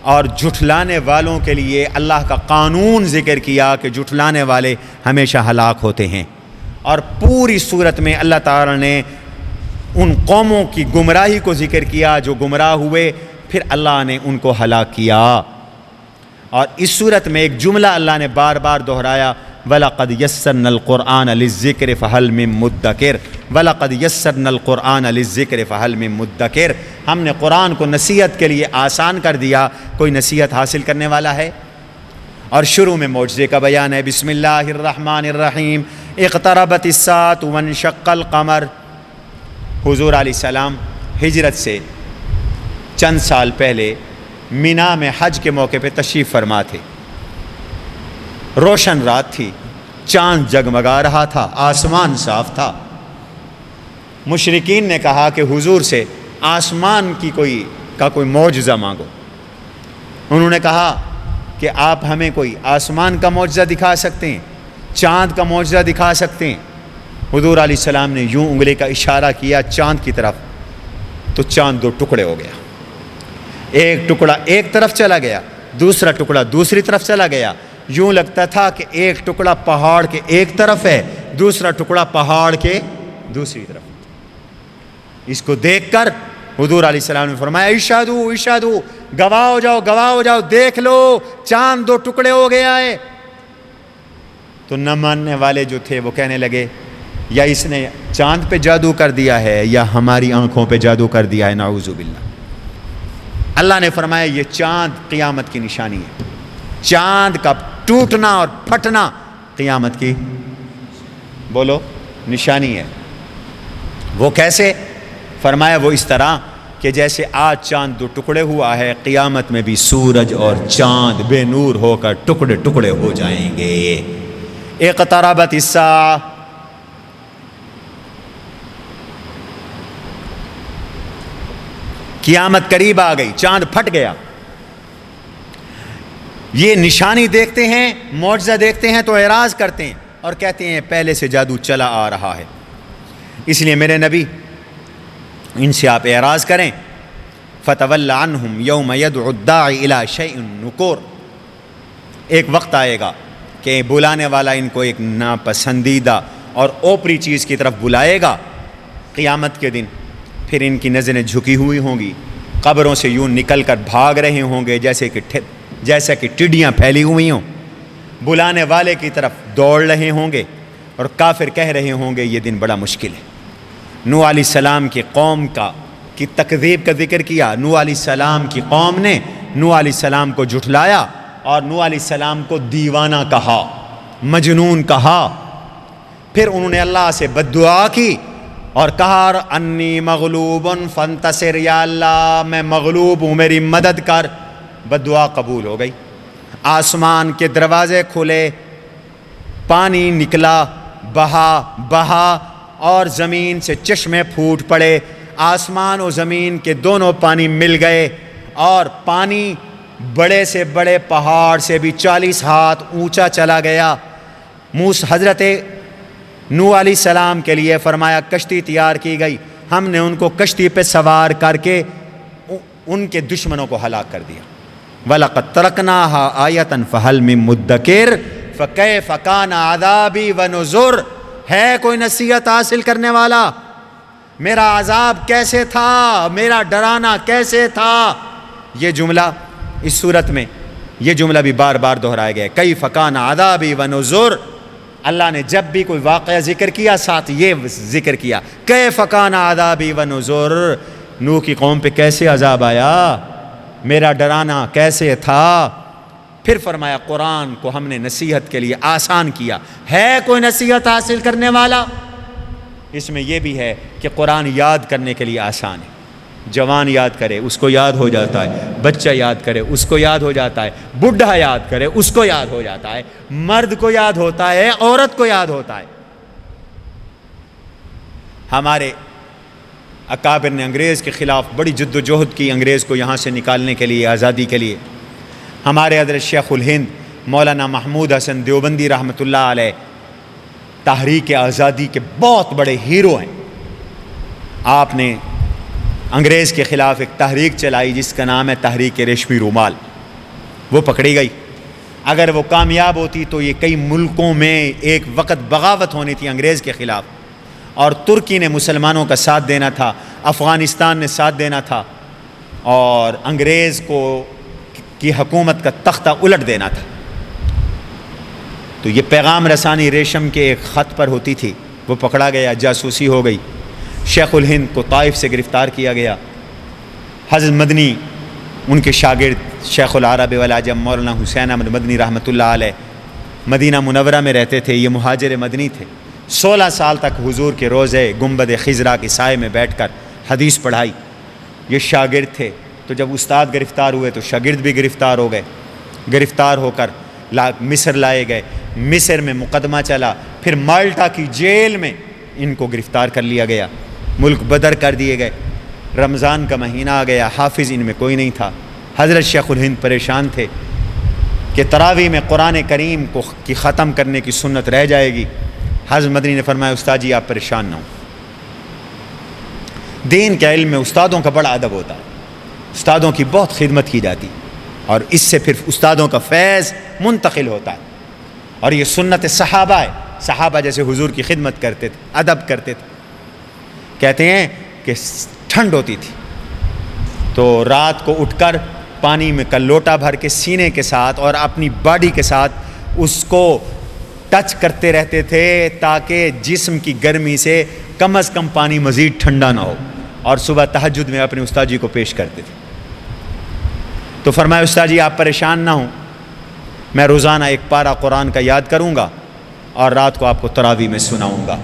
اور جھٹلانے والوں کے لیے اللہ کا قانون ذکر کیا کہ جھٹلانے والے ہمیشہ ہلاک ہوتے ہیں، اور پوری صورت میں اللہ تعالیٰ نے ان قوموں کی گمراہی کو ذکر کیا جو گمراہ ہوئے، پھر اللہ نے ان کو ہلاک کیا۔ اور اس صورت میں ایک جملہ اللہ نے بار بار دہرایا، وَلَقَدْ يَسَّرْنَا الْقُرْآنَ لِلذِّكْرِ فَهَلْ مِن مُدَّكِرٍ، وَلَقَدْ يَسَّرْنَا الْقُرْآنَ لِلذِّكْرِ فَهَلْ مِن مُدَّكِرٍ، ہم نے قرآن کو نصیحت کے لیے آسان کر دیا، کوئی نصیحت حاصل کرنے والا ہے؟ اور شروع میں معجزے کا بیان ہے، بسم اللہ الرحمن الرحیم، اقتربت الساعة وانشق القمر۔ حضور علیہ السلام ہجرت سے چند سال پہلے مینا میں حج کے موقع پہ تشریف فرما تھے، روشن رات تھی، چاند جگمگا رہا تھا، آسمان صاف تھا۔ مشرکین نے کہا کہ حضور سے آسمان کی کوئی معجزہ مانگو۔ انہوں نے کہا کہ آپ ہمیں کوئی آسمان کا معجزہ دکھا سکتے ہیں، چاند کا معجزہ دکھا سکتے ہیں؟ حضور علیہ السلام نے یوں انگلی کا اشارہ کیا چاند کی طرف، تو چاند 2 ٹکڑے ہو گیا، ایک ٹکڑا ایک طرف چلا گیا، دوسرا ٹکڑا دوسری طرف چلا گیا، یوں لگتا تھا کہ ایک ٹکڑا پہاڑ کے ایک طرف ہے، دوسرا ٹکڑا پہاڑ کے دوسری طرف۔ اس کو دیکھ کر حضور علیہ السلام نے فرمایا، اشہدو اشہدو، گواہ ہو جاؤ گواہ ہو جاؤ، دیکھ لو چاند 2 ٹکڑے ہو گیا ہے۔ تو نہ ماننے والے جو تھے وہ کہنے لگے، یا اس نے چاند پہ جادو کر دیا ہے یا ہماری آنکھوں پہ جادو کر دیا ہے، نعوذ باللہ۔ اللہ نے فرمایا یہ چاند قیامت کی نشانی ہے، چاند کا ٹوٹنا اور پھٹنا قیامت کی بولو نشانی ہے۔ وہ کیسے؟ فرمایا وہ اس طرح کہ جیسے آج چاند 2 ٹکڑے ہوا ہے، قیامت میں بھی سورج اور چاند بے نور ہو کر ٹکڑے ٹکڑے ہو جائیں گے۔ اقتربت الساعہ، قیامت قریب آ گئی، چاند پھٹ گیا۔ یہ نشانی دیکھتے ہیں، معجزہ دیکھتے ہیں تو اعراض کرتے ہیں اور کہتے ہیں پہلے سے جادو چلا آ رہا ہے۔ اس لیے میرے نبی ان سے آپ اعراض کریں، فَتَوَلَّ عَنْهُمْ يَوْمَ يَدْعُ الدَّاعِ إِلَىٰ شَيْءٍ نُكُورٍ، ایک وقت آئے گا کہ بلانے والا ان کو ایک ناپسندیدہ اور اوپری چیز کی طرف بلائے گا قیامت کے دن، پھر ان کی نظریں جھکی ہوئی ہوں گی، قبروں سے یوں نکل کر بھاگ رہے ہوں گے جیسا کہ ٹڈیاں پھیلی ہوئی ہوں، بلانے والے کی طرف دوڑ رہے ہوں گے، اور کافر کہہ رہے ہوں گے یہ دن بڑا مشکل ہے۔ نوح علیہ السلام کی قوم کی تکذیب کا ذکر کیا۔ نوح علیہ السلام کی قوم نے نوح علیہ السلام کو جھٹلایا اور نوح علیہ السلام کو دیوانہ کہا، مجنون کہا۔ پھر انہوں نے اللہ سے بد دعا کی اور کہا انی مغلوب فانتصر، یا اللہ میں مغلوب ہوں میری مدد کر۔ بد دعا قبول ہو گئی، آسمان کے دروازے کھلے، پانی نکلا، بہا اور زمین سے چشمے پھوٹ پڑے، آسمان و زمین کے دونوں پانی مل گئے اور پانی بڑے سے بڑے پہاڑ سے بھی 40 ہاتھ اونچا چلا گیا۔ حضرت نوح علیہ السلام کے لیے فرمایا کشتی تیار کی گئی، ہم نے ان کو کشتی پہ سوار کر کے ان کے دشمنوں کو ہلاک کر دیا۔ وَلَقَدْ تَرَكْنَاهَا آیَةً فَهَلْ مِن مُدَّکِرٍ فَكَيْفَ كَانَ عَذَابِي وَنُذُرِ، ہے کوئی نصیحت حاصل کرنے والا؟ میرا عذاب کیسے تھا، میرا ڈرانا کیسے تھا۔ یہ جملہ اس صورت میں یہ جملہ بھی بار بار دہرایا گیا ہے، کیف کان عذابی ونذر۔ اللہ نے جب بھی کوئی واقعہ ذکر کیا ساتھ یہ ذکر کیا، کیف کان عذابی ونذر، نوح کی قوم پہ کیسے عذاب آیا، میرا ڈرانا کیسے تھا۔ پھر فرمایا قرآن کو ہم نے نصیحت کے لیے آسان کیا، ہے کوئی نصیحت حاصل کرنے والا؟ اس میں یہ بھی ہے کہ قرآن یاد کرنے کے لیے آسان ہے، جوان یاد کرے اس کو یاد ہو جاتا ہے، بچہ یاد کرے اس کو یاد ہو جاتا ہے، بڈھا یاد کرے اس کو یاد ہو جاتا ہے، مرد کو یاد ہوتا ہے، عورت کو یاد ہوتا ہے۔ ہمارے اکابر نے انگریز کے خلاف بڑی جد و جہد کی، انگریز کو یہاں سے نکالنے کے لیے، آزادی کے لیے۔ ہمارے حضرت شیخ الہند مولانا محمود حسن دیوبندی رحمۃ اللہ علیہ تحریک آزادی کے بہت بڑے ہیرو ہیں۔ آپ نے انگریز کے خلاف ایک تحریک چلائی جس کا نام ہے تحریک ریشمی رومال، وہ پکڑی گئی۔ اگر وہ کامیاب ہوتی تو یہ کئی ملکوں میں ایک وقت بغاوت ہونی تھی انگریز کے خلاف، اور ترکی نے مسلمانوں کا ساتھ دینا تھا، افغانستان نے ساتھ دینا تھا، اور انگریز کی حکومت کا تختہ الٹ دینا تھا۔ تو یہ پیغام رسانی ریشم کے ایک خط پر ہوتی تھی، وہ پکڑا گیا، جاسوسی ہو گئی۔ شیخ الہند کو طائف سے گرفتار کیا گیا۔ حضرت مدنی ان کے شاگرد شیخ العرب والعجم مولانا حسین احمد مدنی رحمۃ اللہ علیہ مدینہ منورہ میں رہتے تھے، یہ مہاجر مدنی تھے۔ 16 سال تک حضور کے روضے گنبد خضرا کے سائے میں بیٹھ کر حدیث پڑھائی۔ یہ شاگرد تھے، تو جب استاد گرفتار ہوئے تو شاگرد بھی گرفتار ہو گئے، گرفتار ہو کر مصر لائے گئے۔ مصر میں مقدمہ چلا، پھر مالٹا کی جیل میں ان کو گرفتار کر لیا گیا، ملک بدر کر دیے گئے۔ رمضان کا مہینہ آ گیا، حافظ ان میں کوئی نہیں تھا۔ حضرت شیخ الہند پریشان تھے کہ تراویح میں قرآن کریم کی ختم کرنے کی سنت رہ جائے گی۔ حضرت مدنی نے فرمایا استاد جی آپ پریشان نہ ہوں، دین کے علم میں استادوں کا بڑا ادب ہوتا ہے، استادوں کی بہت خدمت کی جاتی، اور اس سے پھر استادوں کا فیض منتقل ہوتا ہے، اور یہ سنت صحابہ ہے، صحابہ جیسے حضور کی خدمت کرتے تھے، ادب کرتے تھے۔ کہتے ہیں کہ ٹھنڈ ہوتی تھی تو رات کو اٹھ کر پانی میں کا لوٹا بھر کے سینے کے ساتھ اور اپنی باڈی کے ساتھ اس کو ٹچ کرتے رہتے تھے تاکہ جسم کی گرمی سے کم از کم پانی مزید ٹھنڈا نہ ہو، اور صبح تہجد میں اپنے استاد جی کو پیش کرتے تھے۔ تو فرمایا استاد جی آپ پریشان نہ ہوں، میں روزانہ ایک پارہ قرآن کا یاد کروں گا اور رات کو آپ کو تراویح میں سناؤں گا۔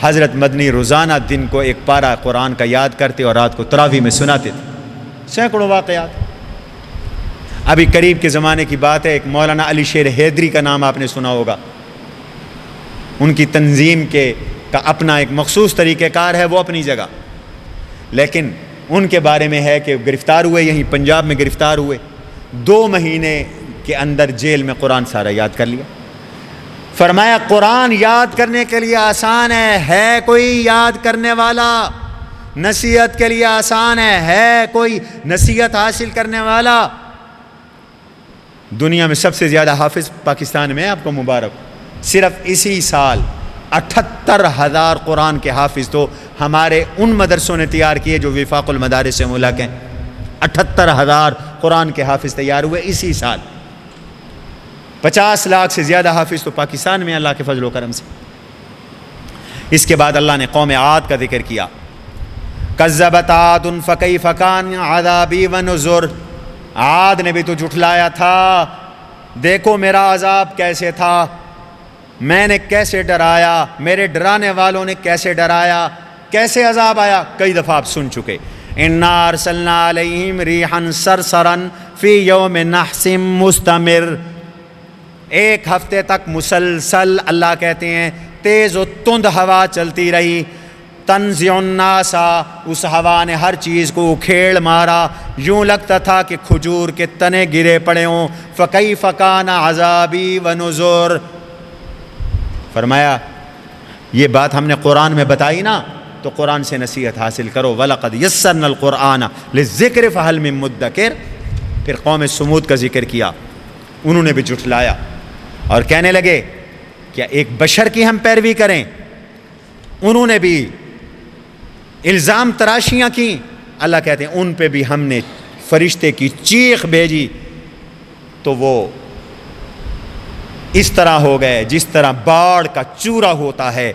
حضرت مدنی روزانہ دن کو ایک پارہ قرآن کا یاد کرتے اور رات کو تراویح میں سناتے تھے۔ سینکڑوں واقعات۔ ابھی قریب کے زمانے کی بات ہے، ایک مولانا علی شیر حیدری کا نام آپ نے سنا ہوگا، ان کی تنظیم کا اپنا ایک مخصوص طریقہ کار ہے، وہ اپنی جگہ، لیکن ان کے بارے میں ہے کہ گرفتار ہوئے، یہیں پنجاب میں گرفتار ہوئے، 2 مہینے کے اندر جیل میں قرآن سارا یاد کر لیا۔ فرمایا قرآن یاد کرنے کے لیے آسان ہے کوئی یاد کرنے والا؟ نصیحت کے لیے آسان ہے کوئی نصیحت حاصل کرنے والا؟ دنیا میں سب سے زیادہ حافظ پاکستان میں، آپ کو مبارک، صرف اسی سال 78,000 قرآن کے حافظ تو ہمارے ان مدرسوں نے تیار کیے جو وفاق المدارس سے ملک ہیں۔ 78,000 قرآن کے حافظ تیار ہوئے اسی سال۔ 50 لاکھ سے زیادہ حافظ تو پاکستان میں اللہ کے فضل و کرم سے۔ اس کے بعد اللہ نے قوم عاد کا ذکر کیا، کذبت عاد فکیف کان عذابی ونذر، عاد نے بھی تو جھٹلایا تھا، دیکھو میرا عذاب کیسے تھا، میں نے کیسے ڈرایا، میرے ڈرانے والوں نے کیسے ڈرایا، کیسے عذاب آیا، کئی دفعہ آپ سن چکے۔ انا ارسلنا علیہم ریحا صرصرا فی یوم نحس مستمر، 1 ہفتے تک مسلسل اللہ کہتے ہیں تیز و تند ہوا چلتی رہی، تنزع الناس، اس ہوا نے ہر چیز کو اکھیڑ مارا، یوں لگتا تھا کہ کھجور کے تنے گرے پڑے ہوں۔ فکیف کان عذابی ونذر، فرمایا یہ بات ہم نے قرآن میں بتائی نا، تو قرآن سے نصیحت حاصل کرو۔ وَلَقَدْ يَسَّرْنَا الْقُرْآنَ لِلذِّكْرِ فَهَلْ مِن مُدَّكِرٍ۔ پھر قوم سمود کا ذکر کیا، انہوں نے بھی جھٹلایا اور کہنے لگے کیا ایک بشر کی ہم پیروی کریں؟ انہوں نے بھی الزام تراشیاں کی۔ اللہ کہتے ہیں ان پہ بھی ہم نے فرشتے کی چیخ بھیجی تو وہ اس طرح ہو گئے جس طرح باڑ کا چورا ہوتا ہے،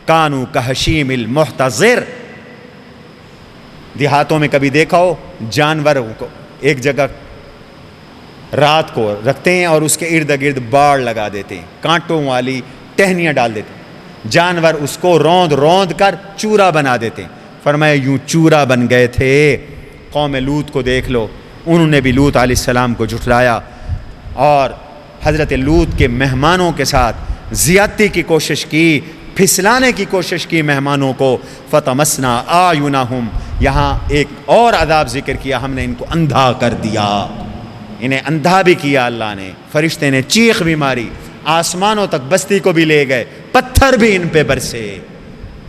کانو کحشیم المحتضر۔ دیہاتوں میں کبھی دیکھا ہو جانوروں کو ایک جگہ رات کو رکھتے ہیں اور اس کے ارد گرد باڑ لگا دیتے ہیں، کانٹوں والی ٹہنیاں ڈال دیتے ہیں، جانور اس کو روند روند کر چورا بنا دیتے ہیں۔ فرمایا یوں چورا بن گئے تھے۔ قوم لوط کو دیکھ لو، انہوں نے بھی لوط علیہ السلام کو جھٹلایا اور حضرت لوط کے مہمانوں کے ساتھ زیادتی کی کوشش کی، پھسلانے کی کوشش کی مہمانوں کو۔ فَطَمَسْنَا أَعْيُنَهُمْ، یہاں ایک اور عذاب ذکر کیا، ہم نے ان کو اندھا کر دیا، انہیں اندھا بھی کیا اللہ نے۔ فرشتے نے چیخ بھی ماری، آسمانوں تک بستی کو بھی لے گئے، پتھر بھی ان پہ برسے۔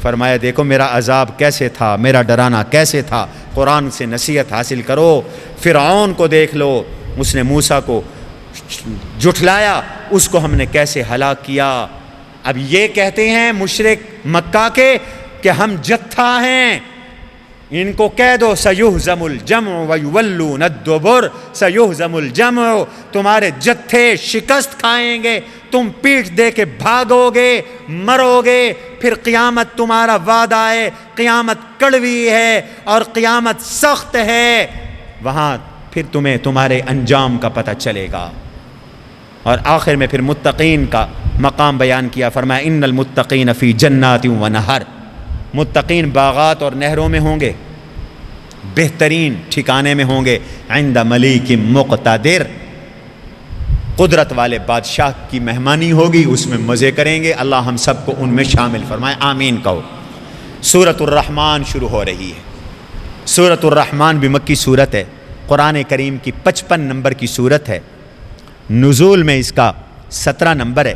فرمایا دیکھو میرا عذاب کیسے تھا، میرا ڈرانا کیسے تھا، قرآن سے نصیحت حاصل کرو۔ فرعون کو دیکھ لو، اس نے موسیٰ کو جھٹلایا، اس کو ہم نے کیسے ہلاک کیا۔ اب یہ کہتے ہیں مشرک مکہ کے کہ ہم جتھا ہیں، ان کو کہہ دو سیہزم الجمع ویولون الدبر، سیہزم الجمع، تمہارے جتھے شکست کھائیں گے، تم پیٹھ دے کے بھاگو گے، مرو گے، پھر قیامت تمہارا وعدہ ہے، قیامت کڑوی ہے اور قیامت سخت ہے، وہاں پھر تمہیں تمہارے انجام کا پتہ چلے گا۔ اور آخر میں پھر متقین کا مقام بیان کیا، فرمایا ان المتقین فی جنات و نہر، متقین باغات اور نہروں میں ہوں گے، بہترین ٹھکانے میں ہوں گے، عند ملیک مقتدر، قدرت والے بادشاہ کی مہمانی ہوگی، اس میں مزے کریں گے۔ اللہ ہم سب کو ان میں شامل فرمائے، آمین کہو۔ سورۃ الرحمن شروع ہو رہی ہے۔ سورۃ الرحمن بھی مکی سورت ہے، قرآن کریم کی 55 نمبر کی سورت ہے، نزول میں اس کا 17 نمبر ہے،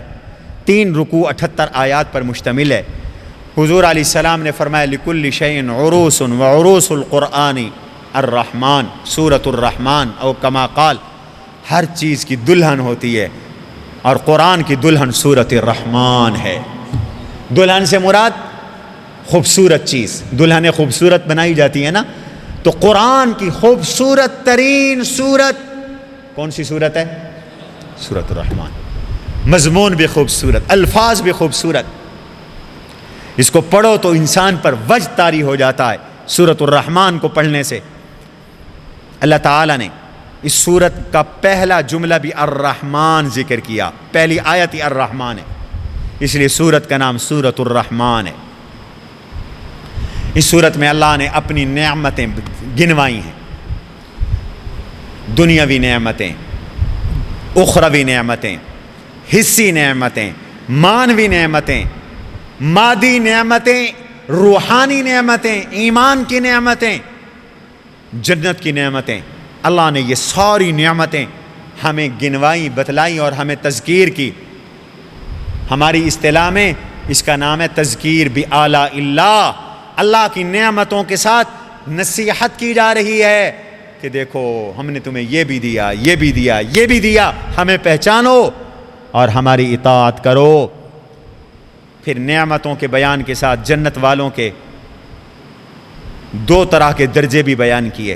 3 رکوع 78 آیات پر مشتمل ہے۔ حضور علیہ السلام نے فرمایا لکل شیء عروس وعروس القرآن الرحمن، سورۃ الرحمن، او کما قال، ہر چیز کی دلہن ہوتی ہے اور قرآن کی دلہن سورۃ الرحمن ہے۔ دلہن سے مراد خوبصورت چیز، دلہنیں خوبصورت بنائی جاتی ہیں نا، تو قرآن کی خوبصورت ترین سورت کون سی سورت ہے؟ سورۃ الرحمن۔ مضمون بھی خوبصورت، الفاظ بھی خوبصورت، اس کو پڑھو تو انسان پر وجد طاری ہو جاتا ہے۔ سورۃ الرحمن کو پڑھنے سے اللہ تعالیٰ نے اس سورت کا پہلا جملہ بھی الرحمن ذکر کیا، پہلی آیت ہی الرحمن ہے، اس لیے سورت کا نام سورۃ الرحمن ہے۔ اس سورت میں اللہ نے اپنی نعمتیں گنوائی ہیں، دنیاوی نعمتیں، اخروی نعمتیں، حسی نعمتیں، مانوی نعمتیں، مادی نعمتیں، روحانی نعمتیں، ایمان کی نعمتیں، جنت کی نعمتیں، اللہ نے یہ ساری نعمتیں ہمیں گنوائی، بتلائی اور ہمیں تذکیر کی۔ ہماری اصطلاح میں اس کا نام ہے تذکیر بآلاء اللہ، اللہ کی نعمتوں کے ساتھ نصیحت کی جا رہی ہے کہ دیکھو ہم نے تمہیں یہ بھی دیا، یہ بھی دیا، یہ بھی دیا، ہمیں پہچانو اور ہماری اطاعت کرو۔ پھر نعمتوں کے بیان کے ساتھ جنت والوں کے 2 طرح کے درجے بھی بیان کیے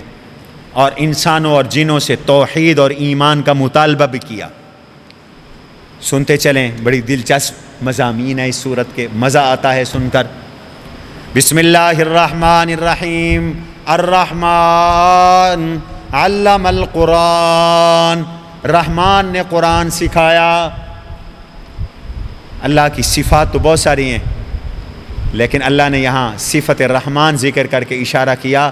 اور انسانوں اور جنوں سے توحید اور ایمان کا مطالبہ بھی کیا۔ سنتے چلیں، بڑی دلچسپ مضامین ہے اس صورت کے، مزہ آتا ہے سن کر۔ بسم اللہ الرحمن الرحیم، الرحمن علم القرآن، رحمان نے قرآن سکھایا۔ اللہ کی صفات تو بہت ساری ہیں، لیکن اللہ نے یہاں صفت رحمان ذکر کر کے اشارہ کیا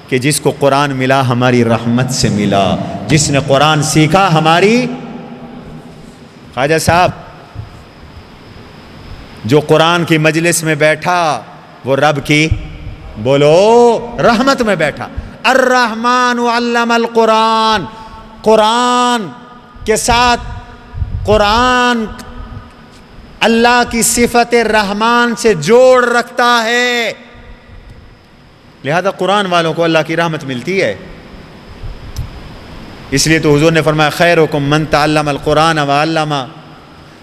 کہ جس کو قرآن ملا ہماری رحمت سے ملا، جس نے قرآن سیکھا ہماری، خواجہ صاحب جو قرآن کی مجلس میں بیٹھا وہ رب کی بولو رحمت میں بیٹھا. الرحمن علم القرآن، قرآن کے ساتھ قرآن اللہ کی صفت رحمان سے جوڑ رکھتا ہے، لہذا قرآن والوں کو اللہ کی رحمت ملتی ہے. اس لیے تو حضور نے فرمایا خیرکم من تعلم القرآن وعلمہ،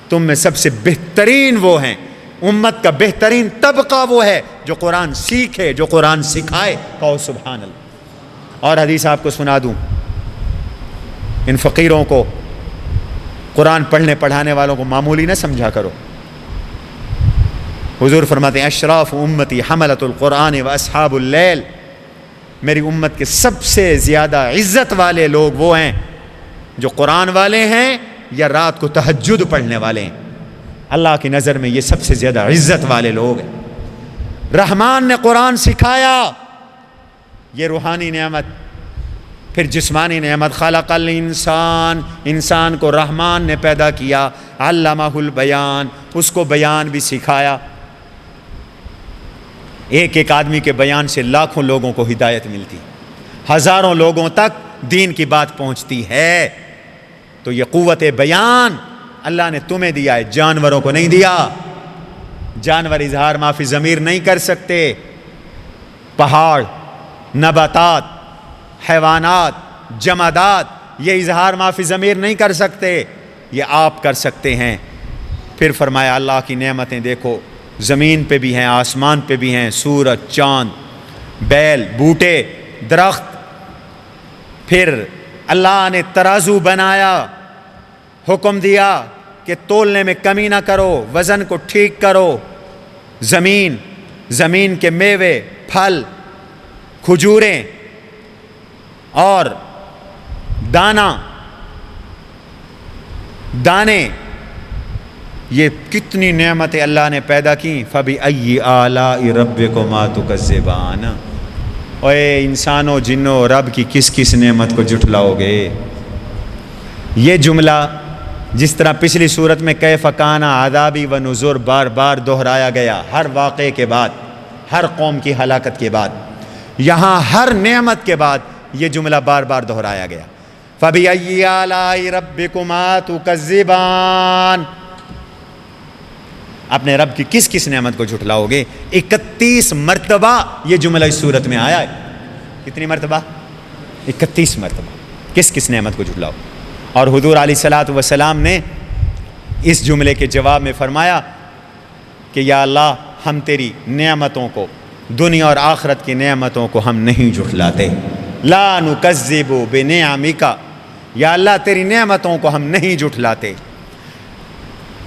تم میں سب سے بہترین وہ ہیں، امت کا بہترین طبقہ وہ ہے جو قرآن سیکھے، جو قرآن سکھائے. کہو سبحان اللہ. اور حدیث آپ کو سنا دوں، ان فقیروں کو، قرآن پڑھنے پڑھانے والوں کو معمولی نہ سمجھا کرو. حضور فرماتے ہیں اشراف امتی حملۃ القرآن و اصحاب اللیل، میری امت کے سب سے زیادہ عزت والے لوگ وہ ہیں جو قرآن والے ہیں یا رات کو تہجد پڑھنے والے ہیں. اللہ کی نظر میں یہ سب سے زیادہ عزت والے لوگ ہیں. رحمان نے قرآن سکھایا، یہ روحانی نعمت. پھر جسمانی نعمت، خلق الانسان، انسان کو رحمان نے پیدا کیا. علمہ البیان، اس کو بیان بھی سکھایا. ایک ایک آدمی کے بیان سے لاکھوں لوگوں کو ہدایت ملتی، ہزاروں لوگوں تک دین کی بات پہنچتی ہے. تو یہ قوت بیان اللہ نے تمہیں دیا ہے، جانوروں کو نہیں دیا. جانور اظہار معافی ضمیر نہیں کر سکتے. پہاڑ، نباتات، حیوانات، جمادات یہ اظہار معافی ضمیر نہیں کر سکتے، یہ آپ کر سکتے ہیں. پھر فرمایا اللہ کی نعمتیں دیکھو، زمین پہ بھی ہیں، آسمان پہ بھی ہیں، سورج، چاند، بیل، بوٹے، درخت. پھر اللہ نے ترازو بنایا، حکم دیا کہ تولنے میں کمی نہ کرو، وزن کو ٹھیک کرو. زمین کے میوے، پھل، کھجوریں اور دانے، یہ کتنی نعمتیں اللہ نے پیدا کی. فَبِأَيِّ آلَاءِ رَبِّكُمَا تُكَذِّبَانَ، اے انسانوں جنوں رب کی کس کس نعمت کو جھٹلاؤ گے. یہ جملہ جس طرح پچھلی صورت میں کیف کان عذابی و نذر بار بار دہرایا گیا ہر واقعے کے بعد، ہر قوم کی ہلاکت کے بعد، یہاں ہر نعمت کے بعد یہ جملہ بار بار دہرایا گیا. فَبِأَيِّ آلَاءِ رَبِّكُمَا تُكَذِّبَانَ، اپنے رب کی کس کس نعمت کو جھٹلاؤ گے. 31 مرتبہ یہ جملہ اس صورت میں آیا ہے. کتنی مرتبہ؟ 31 مرتبہ. کس کس نعمت کو جھٹلاؤ. اور حضور علیہ الصلوۃ والسلام نے اس جملے کے جواب میں فرمایا کہ یا اللہ ہم تیری نعمتوں کو، دنیا اور آخرت کی نعمتوں کو ہم نہیں جھٹلاتے. لا نکذب بنعمک، یا اللہ تیری نعمتوں کو ہم نہیں جھٹلاتے.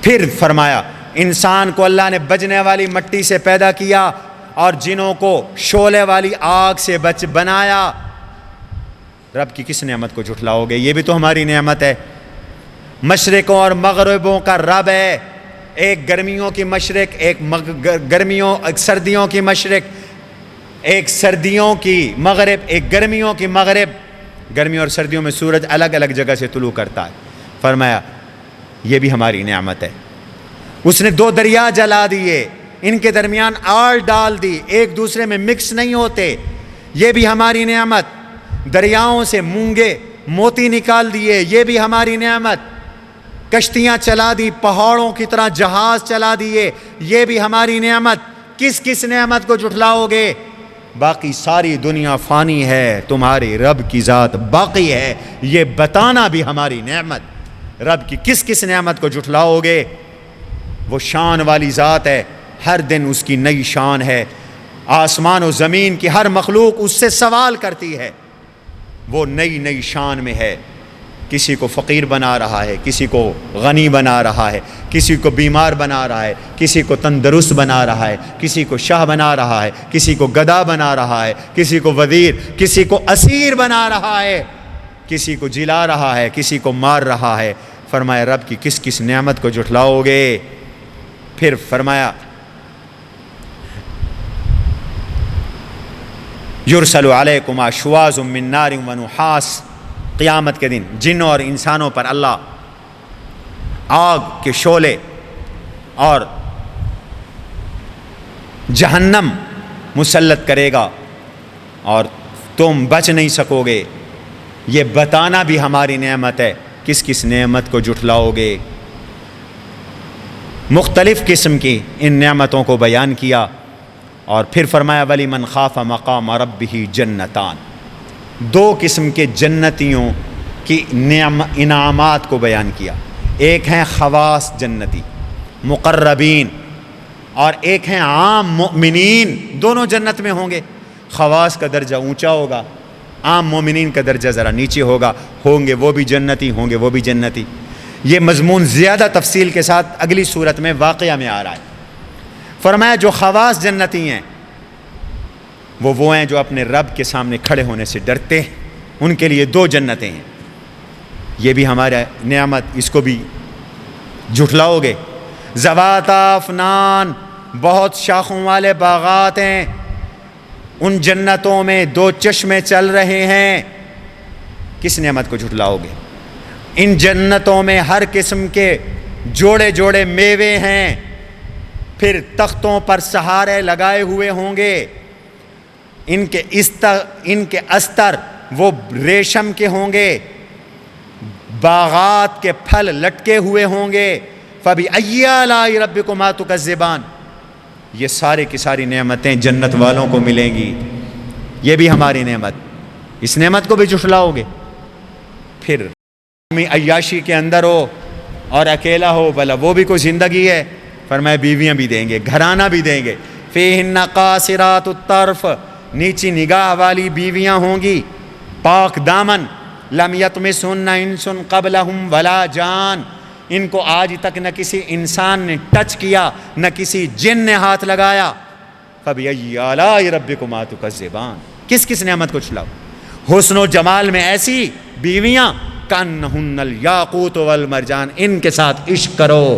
پھر فرمایا انسان کو اللہ نے بجنے والی مٹی سے پیدا کیا اور جنوں کو شعلے والی آگ سے بنایا. رب کی کس نعمت کو جھٹلاؤ گے؟ یہ بھی تو ہماری نعمت ہے. مشرقوں اور مغربوں کا رب ہے. ایک گرمیوں کی مشرق، ایک سردیوں کی مشرق، ایک سردیوں کی مغرب، ایک گرمیوں کی مغرب. گرمیوں اور سردیوں میں سورج الگ الگ جگہ سے طلوع کرتا ہے. فرمایا یہ بھی ہماری نعمت ہے. اس نے 2 دریا جلا دیے، ان کے درمیان آڑ ڈال دی، ایک دوسرے میں مکس نہیں ہوتے. یہ بھی ہماری نعمت. دریاؤں سے مونگے موتی نکال دیے، یہ بھی ہماری نعمت. کشتیاں چلا دی، پہاڑوں کی طرح جہاز چلا دیے، یہ بھی ہماری نعمت. کس کس نعمت کو جھٹلاؤ گے؟ باقی ساری دنیا فانی ہے، تمہاری رب کی ذات باقی ہے، یہ بتانا بھی ہماری نعمت. رب کی کس کس نعمت کو جھٹلاؤ گے؟ وہ شان والی ذات ہے، ہر دن اس کی نئی شان ہے. آسمان و زمین کی ہر مخلوق اس سے سوال کرتی ہے، وہ نئی نئی شان میں ہے. کسی کو فقیر بنا رہا ہے، کسی کو غنی بنا رہا ہے، کسی کو بیمار بنا رہا ہے، کسی کو تندرست بنا رہا ہے، کسی کو شاہ بنا رہا ہے، کسی کو گدا بنا رہا ہے، کسی کو وزیر، کسی کو اسیر بنا رہا ہے، کسی کو جلا رہا ہے، کسی کو مار رہا ہے. فرمایا رب کی کس کس نعمت کو جھٹلاؤ گے؟ پھر فرمایا یرسل علیکما شواظ من نار و نحاس، قیامت کے دن جنوں اور انسانوں پر اللہ آگ کے شعلے اور جہنم مسلط کرے گا اور تم بچ نہیں سکو گے۔ یہ بتانا بھی ہماری نعمت ہے، کس کس نعمت کو جھٹلاؤ گے۔ مختلف قسم کی ان نعمتوں کو بیان کیا اور پھر فرمایا وَلِمَنْ خَافَ مَقَامَ رَبِّهِ جَنَّتَانِ، دو قسم کے جنتیوں کی انعامات کو بیان کیا۔ ایک ہیں خواص جنتی مقربین، اور ایک ہیں عام مومنین، دونوں جنت میں ہوں گے۔ خواص کا درجہ اونچا ہوگا، عام مومنین کا درجہ ذرا نیچے ہوگا، ہوں گے وہ بھی جنتی، ہوں گے وہ بھی جنتی۔ یہ مضمون زیادہ تفصیل کے ساتھ اگلی صورت میں واقعہ میں آ رہا ہے۔ فرمایا جو خواص جنتی ہیں وہ ہیں جو اپنے رب کے سامنے کھڑے ہونے سے ڈرتے ہیں، ان کے لیے دو جنتیں ہیں۔ یہ بھی ہمارا نعمت، اس کو بھی جھٹلاؤ گے۔ ذواتا افنان، بہت شاخوں والے باغات ہیں، ان جنتوں میں دو چشمے چل رہے ہیں، کس نعمت کو جھٹلاؤ گے؟ ان جنتوں میں ہر قسم کے جوڑے جوڑے میوے ہیں، پھر تختوں پر سہارے لگائے ہوئے ہوں گے، ان کے استر وہ ریشم کے ہوں گے، باغات کے پھل لٹکے ہوئے ہوں گے۔ فَبِأَيِّ آلَاءِ رَبِّكُمَا تُكَذِّبَانِ، یہ سارے کی ساری نعمتیں جنت والوں کو ملیں گی، یہ بھی ہماری نعمت، اس نعمت کو بھی جھٹلاؤ گے۔ پھر عیاشی کے اندر ہو اور اکیلا ہو، بھلا وہ بھی کوئی زندگی ہے؟ فرمایا بیویاں بھی دیں گے، گھرانہ بھی دیں گے۔ فِيهِنَّ قَاصِرَاتُ الطَّرْفِ، نیچی نگاہ والی بیویاں ہوں گی، پاک دامن۔ لَمْ يَطْمِثْهُنَّ إِنسٌ قَبْلَهُمْ وَلَا جان، ان کو آج تک نہ کسی انسان نے ٹچ کیا، نہ کسی جن نے ہاتھ لگایا۔ فَبِأَيِّ آلَاءِ رَبِّكُمَا تُكَذِّبَانِ، کس کس نعمت کو چھلاؤ؟ حسن و جمال میں ایسی بیویاں کَأَنَّهُنَّ الْيَاقُوتُ وَالْمَرْجَانُ، ان کے ساتھ عشق کرو،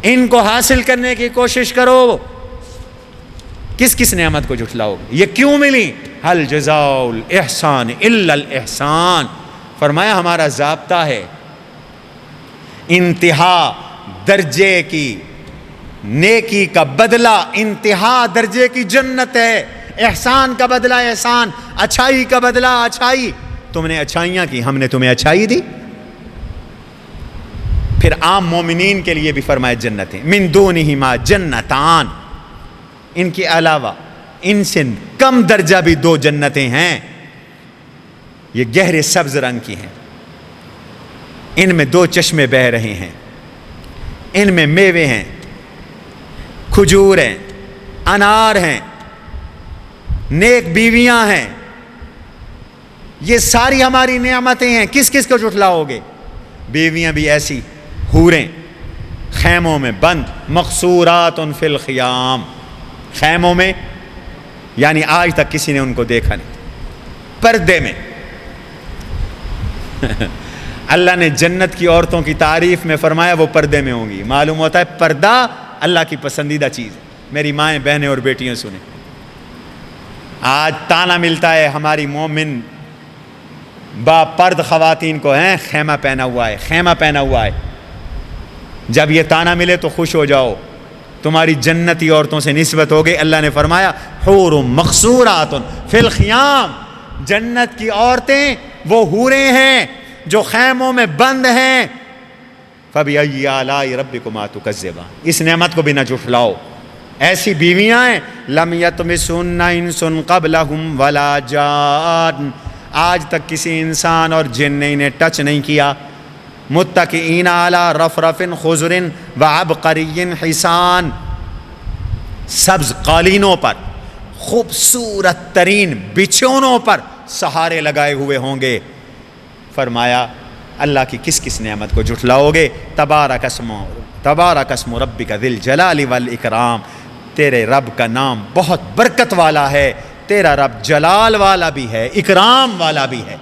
ان کو حاصل کرنے کی کوشش کرو۔ کس کس نعمت کو جھٹلاؤ گے؟ یہ کیوں ملی؟ هَلْ جَزَاءُ الْإِحْسَانِ إِلَّا الْإِحْسَانِ، فرمایا ہمارا ضابطہ ہے، انتہا درجے کی نیکی کا بدلہ انتہا درجے کی جنت ہے، احسان کا بدلہ احسان، اچھائی کا بدلہ اچھائی۔ تم نے اچھائیاں کی، ہم نے تمہیں اچھائی دی۔ پھر عام مومنین کے لیے بھی فرمایا جنتیں، من دونہما جنتان، ان کے علاوہ ان سے کم درجہ بھی دو جنتیں ہیں، یہ گہرے سبز رنگ کی ہیں، ان میں دو چشمے بہہ رہے ہیں، ان میں میوے ہیں، کھجور ہیں، انار ہیں، نیک بیویاں ہیں، یہ ساری ہماری نعمتیں ہیں۔ کس کس کو جھٹلاؤ گے؟ بیویاں بھی ایسی حوریں، خیموں میں بند، مقصورات فی الخیام، خیموں میں، یعنی آج تک کسی نے ان کو دیکھا نہیں، پردے میں۔ اللہ نے جنت کی عورتوں کی تعریف میں فرمایا وہ پردے میں ہوں گی۔ معلوم ہوتا ہے پردہ اللہ کی پسندیدہ چیز ہے۔ میری مائیں، بہنیں اور بیٹیاں سنیں، آج تانا ملتا ہے ہماری مومن با پرد خواتین کو، ہیں خیمہ پہنا ہوا ہے، خیمہ پہنا ہوا ہے۔ جب یہ تانا ملے تو خوش ہو جاؤ، تمہاری جنتی عورتوں سے نسبت ہو گئی۔ اللہ نے فرمایا حور مقصورات فی الخیام، جنت کی عورتیں وہ حوریں ہیں جو خیموں میں بند ہیں۔ فَبِأَيِّ آلَاءِ رَبِّكُمَا تُكَذِّبَانِ، اس نعمت کو بھی نہ جھٹلاؤ۔ ایسی بیویاں ہیں لَمْ يَطْمِثْهُنَّ إِنسٌ قَبْلَهُمْ وَلَا جَانٌ، آج تک کسی انسان اور جن نے انہیں ٹچ نہیں کیا۔ متکئین علی رفرف خضر وعبقری حسان، سبز قالینوں پر، خوبصورت ترین بچھونوں پر سہارے لگائے ہوئے ہوں گے۔ فرمایا اللہ کی کس کس نعمت کو جھٹلاؤ گے؟ تبارک اسم ربک ذی الجلال والاکرام، تیرے رب کا نام بہت برکت والا ہے، تیرا رب جلال والا بھی ہے، اکرام والا بھی ہے۔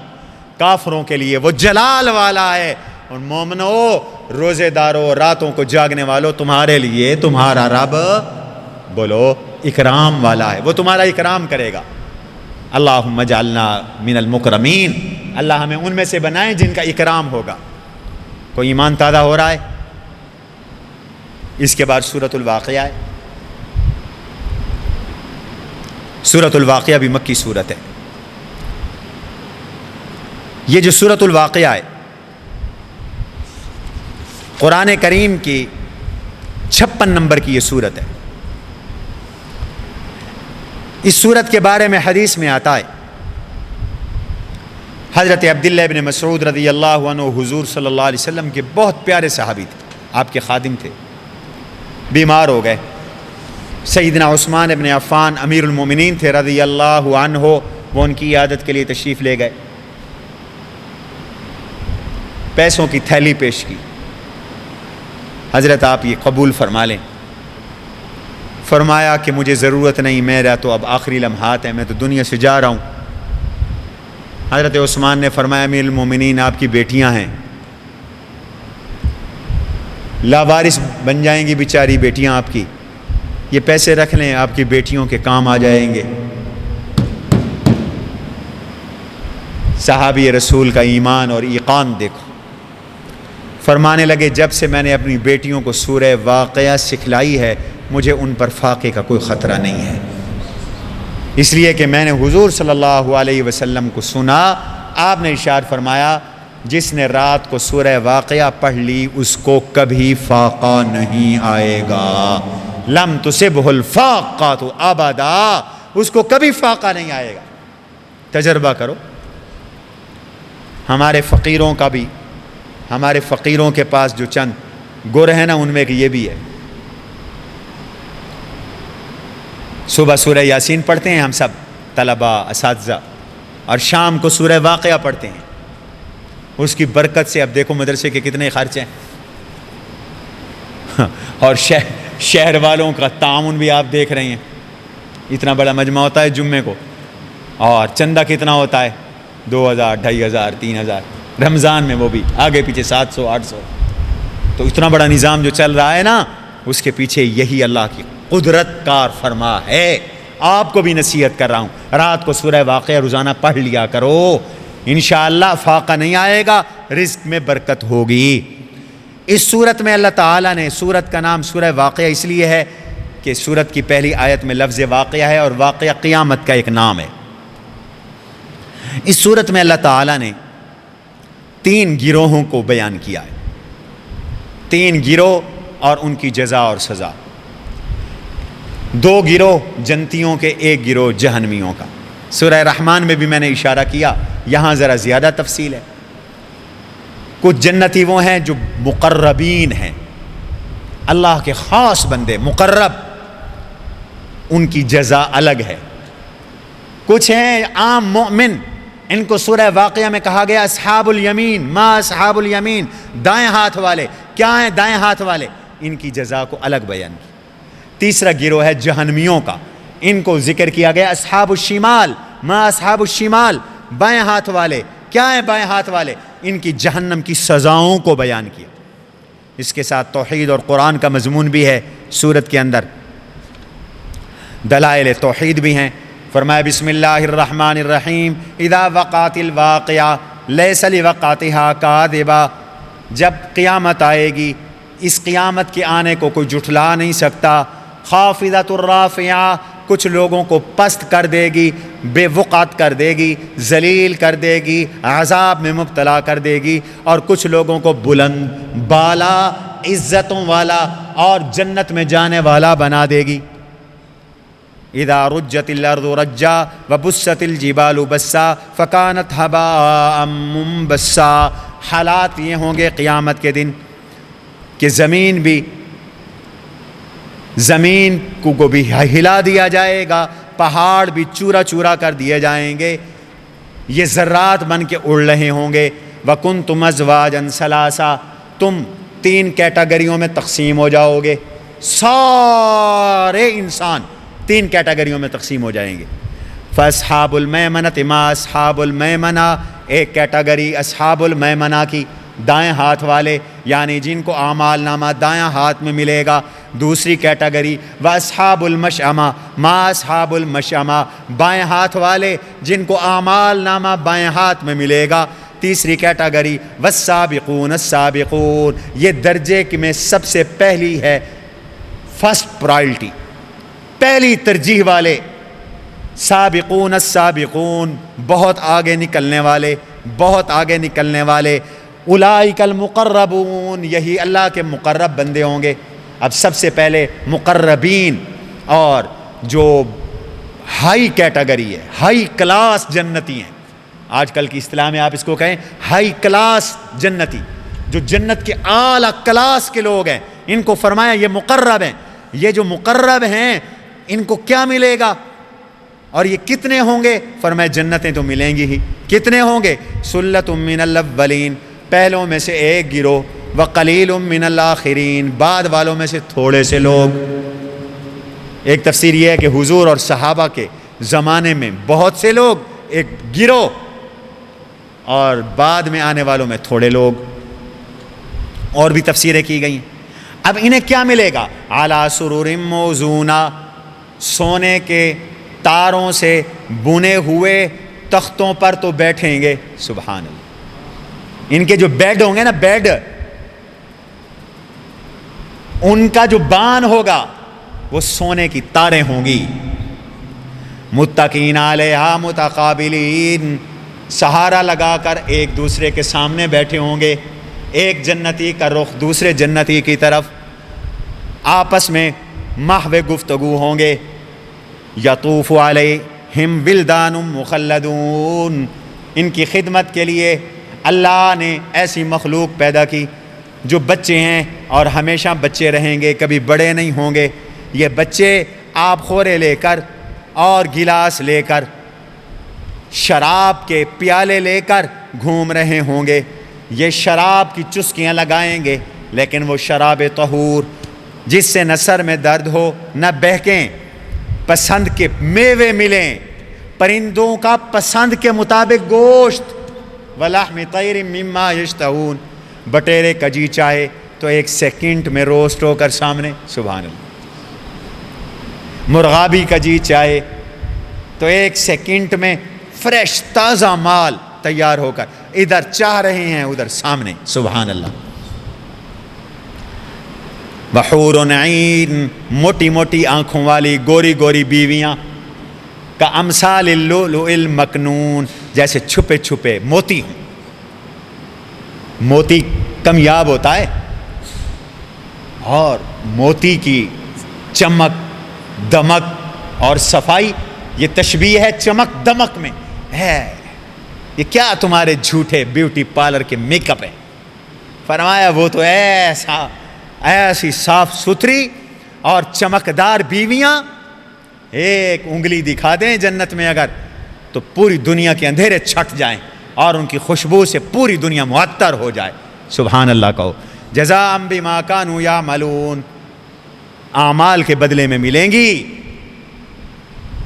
کافروں کے لیے وہ جلال والا ہے، اور مومنو، روزے داروں، راتوں کو جاگنے والوں، تمہارے لیے تمہارا رب بولو اکرام والا ہے، وہ تمہارا اکرام کرے گا۔ اللہم اجعلنا من المکرمین، اللہ ہمیں ان میں سے بنائیں جن کا اکرام ہوگا۔ کوئی ایمان تازہ ہو رہا ہے؟ اس کے بعد سورۃ الواقعہ ہے۔ سورۃ الواقعہ بھی مکی سورت ہے. یہ جو سورۃ الواقعہ ہے قرآن کریم کی 56 نمبر کی یہ سورت ہے. اس سورت کے بارے میں حدیث میں آتا ہے حضرت عبداللہ ابن مسعود رضی اللہ عنہ حضور صلی اللہ علیہ وسلم کے بہت پیارے صحابی تھے، آپ کے خادم تھے، بیمار ہو گئے. سیدنا عثمان ابن عفان امیر المومنین تھے رضی اللہ عنہ، وہ ان کی عیادت کے لیے تشریف لے گئے، پیسوں کی تھیلی پیش کی. حضرت آپ یہ قبول فرما لیں. فرمایا کہ مجھے ضرورت نہیں، میرا تو اب آخری لمحات ہیں، میں تو دنیا سے جا رہا ہوں. حضرت عثمان نے فرمایا امیر المومنین آپ کی بیٹیاں ہیں، لاوارث بن جائیں گی بیچاری بیٹیاں آپ کی، یہ پیسے رکھ لیں، آپ کی بیٹیوں کے کام آ جائیں گے. صحابی رسول کا ایمان اور ایقان دیکھو. فرمانے لگے جب سے میں نے اپنی بیٹیوں کو سورہ واقعہ سکھلائی ہے مجھے ان پر فاقے کا کوئی خطرہ نہیں ہے، اس لیے کہ میں نے حضور صلی اللہ علیہ وسلم کو سنا، آپ نے ارشاد فرمایا جس نے رات کو سورہ واقعہ پڑھ لی اس کو کبھی فاقہ نہیں آئے گا. لم تصبہ الفاقۃ ابدا، اس کو کبھی فاقہ نہیں آئے گا. تجربہ کرو. ہمارے فقیروں کا بھی، ہمارے فقیروں کے پاس جو چند گر ہیں نا ان میں یہ بھی ہے. صبح سورہ یاسین پڑھتے ہیں ہم سب طلباء اساتذہ، اور شام کو سورہ واقعہ پڑھتے ہیں. اس کی برکت سے اب دیکھو مدرسے کے کتنے خرچ ہیں، اور شہر والوں کا تعاون بھی آپ دیکھ رہے ہیں. اتنا بڑا مجمع ہوتا ہے جمعے کو، اور چندہ کتنا ہوتا ہے 2000 2500 3000. رمضان میں وہ بھی آگے پیچھے 700 800. تو اتنا بڑا نظام جو چل رہا ہے نا، اس کے پیچھے یہی اللہ کی قدرت کار فرما ہے. آپ کو بھی نصیحت کر رہا ہوں، رات کو سورہ واقعہ روزانہ پڑھ لیا کرو، انشاءاللہ فاقہ نہیں آئے گا، رزق میں برکت ہوگی. اس سورت میں اللہ تعالیٰ نے، سورت کا نام سورہ واقعہ اس لیے ہے کہ سورت کی پہلی آیت میں لفظ واقعہ ہے، اور واقعہ قیامت کا ایک نام ہے. اس سورت میں اللہ تعالیٰ نے 3 گروہوں کو بیان کیا ہے، 3 گروہ اور ان کی جزا اور سزا. 2 گروہ جنتیوں کے، 1 گروہ جہنمیوں کا. سورہ رحمان میں بھی میں نے اشارہ کیا، یہاں ذرا زیادہ تفصیل ہے. کچھ جنتی وہ ہیں جو مقربین ہیں، اللہ کے خاص بندے مقرب، ان کی جزا الگ ہے. کچھ ہیں عام مومن، ان کو سورہ واقعہ میں کہا گیا اصحاب الیمین. ما اصحاب الیمین، دائیں ہاتھ والے. کیا ہیں دائیں ہاتھ والے؟ ان کی جزا کو الگ بیان کی. تیسرا گروہ ہے جہنمیوں کا، ان کو ذکر کیا گیا اصحاب الشمال. ما اصحاب الشمال، بائیں ہاتھ والے. کیا ہیں بائیں ہاتھ والے؟ ان کی جہنم کی سزاؤں کو بیان کیا. اس کے ساتھ توحید اور قرآن کا مضمون بھی ہے سورت کے اندر، دلائل توحید بھی ہیں. فرمایا بسم اللہ الرحمن الرحیم اذا وقعت الواقعہ لیس لوقعتها کاذبہ. جب قیامت آئے گی، اس قیامت کے آنے کو کوئی جھٹلا نہیں سکتا. خافضۃ الرافعہ، کچھ لوگوں کو پست کر دے گی، بے وقعت کر دے گی، ذلیل کر دے گی، عذاب میں مبتلا کر دے گی، اور کچھ لوگوں کو بلند بالا، عزتوں والا اور جنت میں جانے والا بنا دے گی. اذا رجت الارض رجا وبست الجبال بسا فکانت ہباء منبثا. حالات یہ ہوں گے قیامت کے دن کہ زمین کو بھی ہلا دیا جائے گا، پہاڑ بھی چورا چورا کر دیے جائیں گے، یہ ذرات بن کے اڑ رہے ہوں گے. وَكُنْتُمْ أَزْوَاجًا ثَلَاثًا، تم 3 کیٹیگریوں میں تقسیم ہو جاؤ گے. سارے انسان 3 کیٹیگریوں میں تقسیم ہو جائیں گے. فَأَصْحَابُ الْمَيْمَنَةِ مَا أَصْحَابُ الْمَيْمَنَةِ، ایک کیٹیگری اصحاب المیمنہ کی، دائیں ہاتھ والے، یعنی جن کو اعمال نامہ دائیں ہاتھ میں ملے گا. دوسری کیٹیگری وَأَصْحَابُ الْمَشْأَمَةِ مَا أَصْحَابُ الْمَشْأَمَةِ، بائیں ہاتھ والے جن کو اعمال نامہ بائیں ہاتھ میں ملے گا. تیسری کیٹیگری وَالسَّابِقُونَ السَّابِقُونَ، یہ درجے میں سب سے پہلی ہے، فرسٹ پرائرٹی، پہلی ترجیح والے سابقون السابقون، بہت آگے نکلنے والے، بہت آگے نکلنے والے، اولئک المقربون، یہی اللہ کے مقرب بندے ہوں گے۔ اب سب سے پہلے مقربین، اور جو ہائی کیٹیگری ہے، ہائی کلاس جنتی ہیں، آج کل کی اصطلاح میں آپ اس کو کہیں ہائی کلاس جنتی، جو جنت کے اعلیٰ کلاس کے لوگ ہیں، ان کو فرمایا یہ مقرب ہیں۔ یہ جو مقرب ہیں ان کو کیا ملے گا اور یہ کتنے ہوں گے؟ فرمایا جنتیں تو ملیں گی ہی، کتنے ہوں گے؟ سلۃ من الاولین، پہلوں میں سے ایک گروہ، وقلیل من الاخرین، بعد والوں میں سے تھوڑے سے لوگ۔ ایک تفسیر یہ ہے کہ حضور اور صحابہ کے زمانے میں بہت سے لوگ، ایک گروہ، اور بعد میں آنے والوں میں تھوڑے لوگ۔ اور بھی تفسیریں کی گئی ہیں۔ اب انہیں کیا ملے گا؟ علی سرور موضونہ، سونے کے تاروں سے بنے ہوئے تختوں پر تو بیٹھیں گے۔ سبحان اللہ، ان کے جو بیڈ ہوں گے نا، بیڈ، ان کا جو بان ہوگا وہ سونے کی تاریں ہوں گی۔ متقین علیہا متقابلین، سہارا لگا کر ایک دوسرے کے سامنے بیٹھے ہوں گے، ایک جنتی کا رخ دوسرے جنتی کی طرف، آپس میں محو گفتگو ہوں گے۔ یطوف علیہم ولدان مخلدون، ان کی خدمت کے لیے اللہ نے ایسی مخلوق پیدا کی جو بچے ہیں اور ہمیشہ بچے رہیں گے، کبھی بڑے نہیں ہوں گے۔ یہ بچے آب خورے لے کر اور گلاس لے کر، شراب کے پیالے لے کر گھوم رہے ہوں گے۔ یہ شراب کی چسکیاں لگائیں گے، لیکن وہ شراب طہور، جس سے نہ سر میں درد ہو نہ بہکیں، پسند کے میوے ملیں، پرندوں کا پسند کے مطابق گوشت، وَلَحْمِ طَيْرٍ مِّمَّا يَشْتَهُونَ، بٹیرے کجی چاہے تو ایک سیکنڈ میں روسٹ ہو کر سامنے، سبحان اللہ، مرغابی کجی چاہے تو ایک سیکنڈ میں فریش تازہ مال تیار ہو کر ادھر چاہ رہے ہیں ادھر سامنے، سبحان اللہ۔ بحور عین، موٹی موٹی آنکھوں والی گوری گوری بیویاں، کا امثال اللؤلؤ المکنون، جیسے چھپے چھپے موتی ہوں۔ موتی کمیاب ہوتا ہے، اور موتی کی چمک دمک اور صفائی، یہ تشبیہ ہے چمک دمک میں ہے۔ یہ کیا تمہارے جھوٹے بیوٹی پارلر کے میک اپ ہیں؟ فرمایا وہ تو ایسی صاف ستھری اور چمکدار بیویاں، ایک انگلی دکھا دیں جنت میں اگر تو پوری دنیا کے اندھیرے چھٹ جائیں اور ان کی خوشبو سے پوری دنیا معطر ہو جائے، سبحان اللہ کہو۔ جزاء بما کانوا یعملون، اعمال کے بدلے میں ملیں گی۔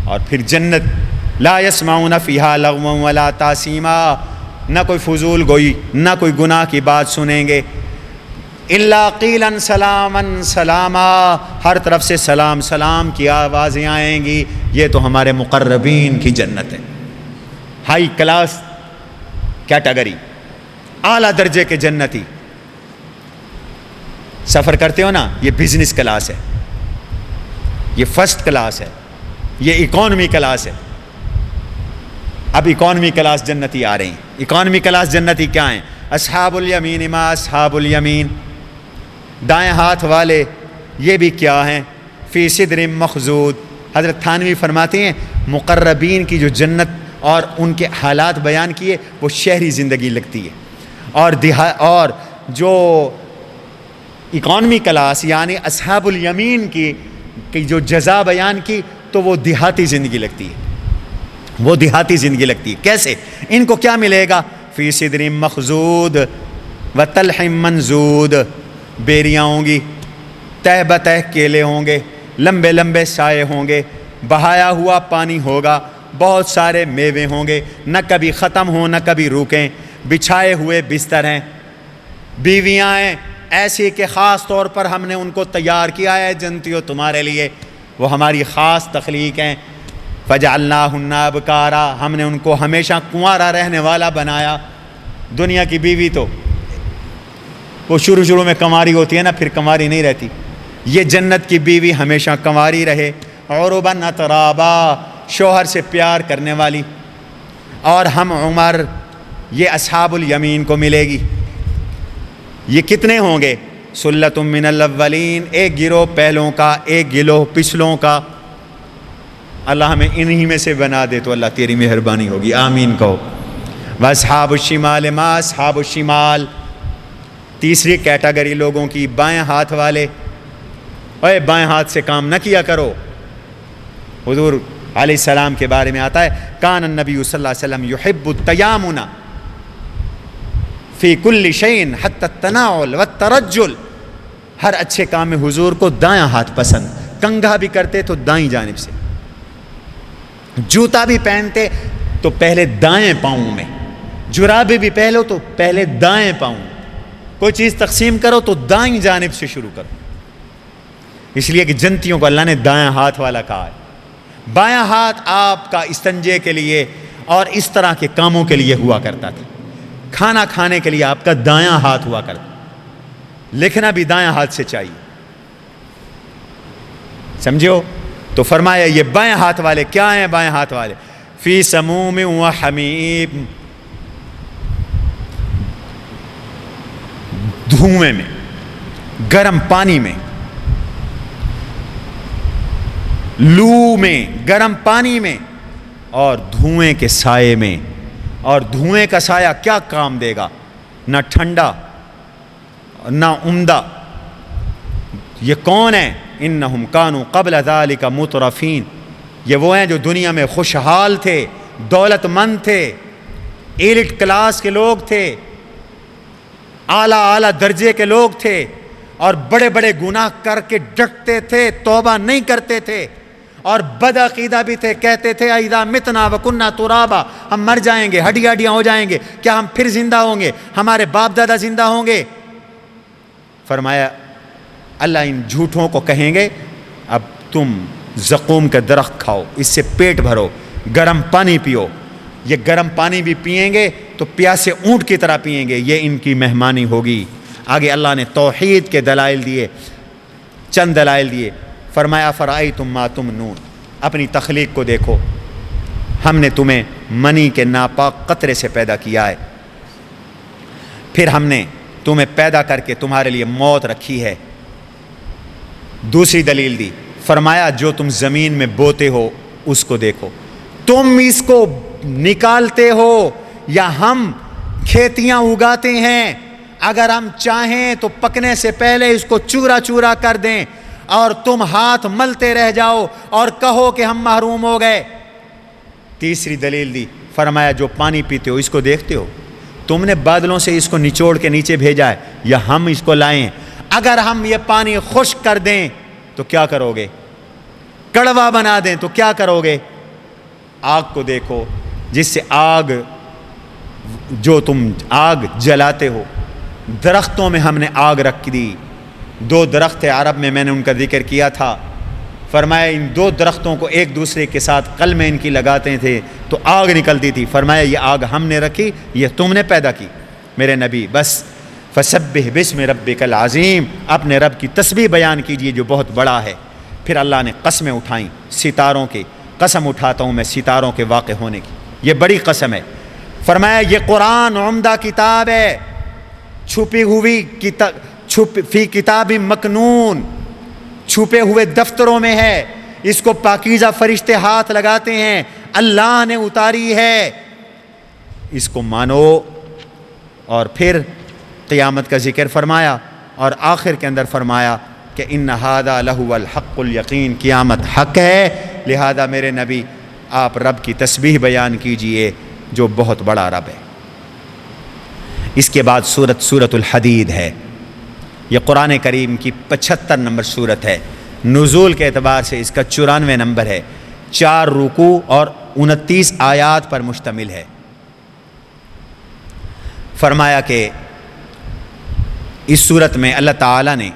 اور پھر جنت، لا یسمعون فیہا لغوا ولا تاثیما، نہ کوئی فضول گوئی نہ کوئی گناہ کی بات سنیں گے، الا قیلا سلاما سلاما، ہر طرف سے سلام سلام کی آوازیں آئیں گی۔ یہ تو ہمارے مقربین کی جنت ہے، ہائی کلاس کیٹیگری، اعلیٰ درجے کے جنتی۔ سفر کرتے ہو نا، یہ بزنس کلاس ہے، یہ فرسٹ کلاس ہے، یہ اکانومی کلاس ہے۔ اب اکانومی کلاس جنتی آ رہے ہیں۔ اکانومی کلاس جنتی کیا ہیں؟ اصحاب الیمین ما اصحاب الیمین، دائیں ہاتھ والے یہ بھی کیا ہیں؟ فی صدر مخضود۔ حضرت تھانوی فرماتے ہیں مقربین کی جو جنت اور ان کے حالات بیان کیے وہ شہری زندگی لگتی ہے، اور جو اکانومی کلاس یعنی اصحاب الیمین کی جو جزا بیان کی تو وہ دیہاتی زندگی لگتی ہے، وہ دیہاتی زندگی لگتی ہے۔ کیسے؟ ان کو کیا ملے گا؟ فی صدر مخضود وطلح منضود، بیریاں ہوں گی، تہ بتہ کیلے ہوں گے، لمبے لمبے سائے ہوں گے، بہایا ہوا پانی ہوگا، بہت سارے میوے ہوں گے، نہ کبھی ختم ہوں نہ کبھی رکیں، بچھائے ہوئے بستر ہیں، بیویاں ہیں ایسی کہ خاص طور پر ہم نے ان کو تیار کیا ہے جنتیوں تمہارے لیے، وہ ہماری خاص تخلیق ہیں۔ فجعلناہن ابکارا، ہم نے ان کو ہمیشہ کنوارا رہنے والا بنایا۔ دنیا کی بیوی تو وہ شروع میں کنواری ہوتی ہے نا، پھر کنواری نہیں رہتی۔ یہ جنت کی بیوی ہمیشہ کنواری رہے۔ عرباً اترابا، شوہر سے پیار کرنے والی، اور ہم عمر یہ اصحاب الیمین کو ملے گی۔ یہ کتنے ہوں گے؟ سلۃ من الاولین، ایک گروہ پہلوں کا، ایک گروہ پچھلوں کا۔ اللہ ہمیں انہی میں سے بنا دے تو اللہ تیری مہربانی ہوگی، آمین کہو۔ واصحاب الشمال ما اصحاب الشمال، تیسری کیٹیگری لوگوں کی، بائیں ہاتھ والے۔ اے بائیں ہاتھ سے کام نہ کیا کرو۔ حضور علیہ السلام کے بارے میں آتا ہے کان النبی صلی اللہ علیہ وسلم یحب التیامن فی کل شیء حتی التناول والترجل، ہر اچھے کام میں حضور کو دایاں ہاتھ پسند، کنگھا بھی کرتے تو دائیں جانب سے، جوتا بھی پہنتے تو پہلے دائیں پاؤں میں، جرابیں بھی پہلو تو پہلے دائیں پاؤں، کوئی چیز تقسیم کرو تو دائیں جانب سے شروع کرو، اس لیے کہ جنتیوں کو اللہ نے دایاں ہاتھ والا کہا ہے۔ بایاں ہاتھ آپ کا استنجے کے لیے اور اس طرح کے کاموں کے لیے ہوا کرتا تھا، کھانا کھانے کے لیے آپ کا دایاں ہاتھ ہوا کرتا، لکھنا بھی دایاں ہاتھ سے چاہیے، سمجھو؟ تو فرمایا یہ بائیں ہاتھ والے کیا ہیں؟ بائیں ہاتھ والے فی سموم و حمیم، دھوئیں میں، گرم پانی میں، لو میں، گرم پانی میں، اور دھوئیں کے سائے میں۔ اور دھوئیں کا سایہ کیا کام دے گا؟ نہ ٹھنڈا نہ عمدہ۔ یہ کون ہیں؟ انہم کانوا قبل ذالک مترفین، یہ وہ ہیں جو دنیا میں خوشحال تھے، دولت مند تھے، ایلٹ کلاس کے لوگ تھے، اعلیٰ درجے کے لوگ تھے، اور بڑے بڑے گناہ کر کے ڈٹتے تھے، توبہ نہیں کرتے تھے، اور بد عقیدہ بھی تھے، کہتے تھے اذا متنا وکنا ترابا، ہم مر جائیں گے، ہڈیاں ہڈیاں ہو جائیں گے، کیا ہم پھر زندہ ہوں گے؟ ہمارے باپ دادا زندہ ہوں گے؟ فرمایا اللہ ان جھوٹوں کو کہیں گے اب تم زقوم کا درخت کھاؤ، اس سے پیٹ بھرو، گرم پانی پیو۔ یہ گرم پانی بھی پئیں گے تو پیاسے اونٹ کی طرح پئیں گے، یہ ان کی مہمانی ہوگی۔ آگے اللہ نے توحید کے دلائل دیے، چند دلائل دیے، فرمایا فرأیتم ما تمنون، اپنی تخلیق کو دیکھو، ہم نے تمہیں منی کے ناپاک قطرے سے پیدا کیا ہے، پھر ہم نے تمہیں پیدا کر کے تمہارے لیے موت رکھی ہے۔ دوسری دلیل دی، فرمایا جو تم زمین میں بوتے ہو اس کو دیکھو، تم اس کو نکالتے ہو یا ہم کھیتیاں اگاتے ہیں، اگر ہم چاہیں تو پکنے سے پہلے اس کو چورا چورا کر دیں اور تم ہاتھ ملتے رہ جاؤ اور کہو کہ ہم محروم ہو گئے۔ تیسری دلیل دی، فرمایا جو پانی پیتے ہو اس کو دیکھتے ہو، تم نے بادلوں سے اس کو نچوڑ کے نیچے بھیجا ہے یا ہم اس کو لائیں ہیں؟ اگر ہم یہ پانی خشک کر دیں تو کیا کرو گے؟ کڑوا بنا دیں تو کیا کرو گے؟ آگ کو دیکھو، جس سے آگ، جو تم آگ جلاتے ہو، درختوں میں ہم نے آگ رکھ دی۔ دو درخت تھے عرب میں نے ان کا ذکر کیا تھا، فرمایا ان دو درختوں کو ایک دوسرے کے ساتھ کل میں ان کی لگاتے تھے تو آگ نکلتی تھی، فرمایا یہ آگ ہم نے رکھی، یہ تم نے پیدا کی میرے نبی، بس فسبح باسم ربک العظیم، اپنے رب کی تسبیح بیان کیجئے جو بہت بڑا ہے۔ پھر اللہ نے قسمیں اٹھائیں ستاروں کی، قسم اٹھاتا ہوں میں ستاروں کے واقع ہونے کی، یہ بڑی قسم ہے۔ فرمایا یہ قرآن عمدہ کتاب ہے، چھپی ہوئی فی کتاب مکنون، چھپے ہوئے دفتروں میں ہے، اس کو پاکیزہ فرشتے ہاتھ لگاتے ہیں، اللہ نے اتاری ہے، اس کو مانو۔ اور پھر قیامت کا ذکر فرمایا اور آخر کے اندر فرمایا کہ ان ھذا لہو الحق الیقین، قیامت حق ہے، لہذا میرے نبی آپ رب کی تسبیح بیان کیجئے جو بہت بڑا رب ہے۔ اس کے بعد سورۃ الحدید ہے، یہ قرآن کریم کی 75 نمبر سورت ہے، نزول کے اعتبار سے اس کا 94 نمبر ہے، 4 رکوع اور 29 آیات پر مشتمل ہے۔ فرمایا کہ اس صورت میں اللہ تعالیٰ نے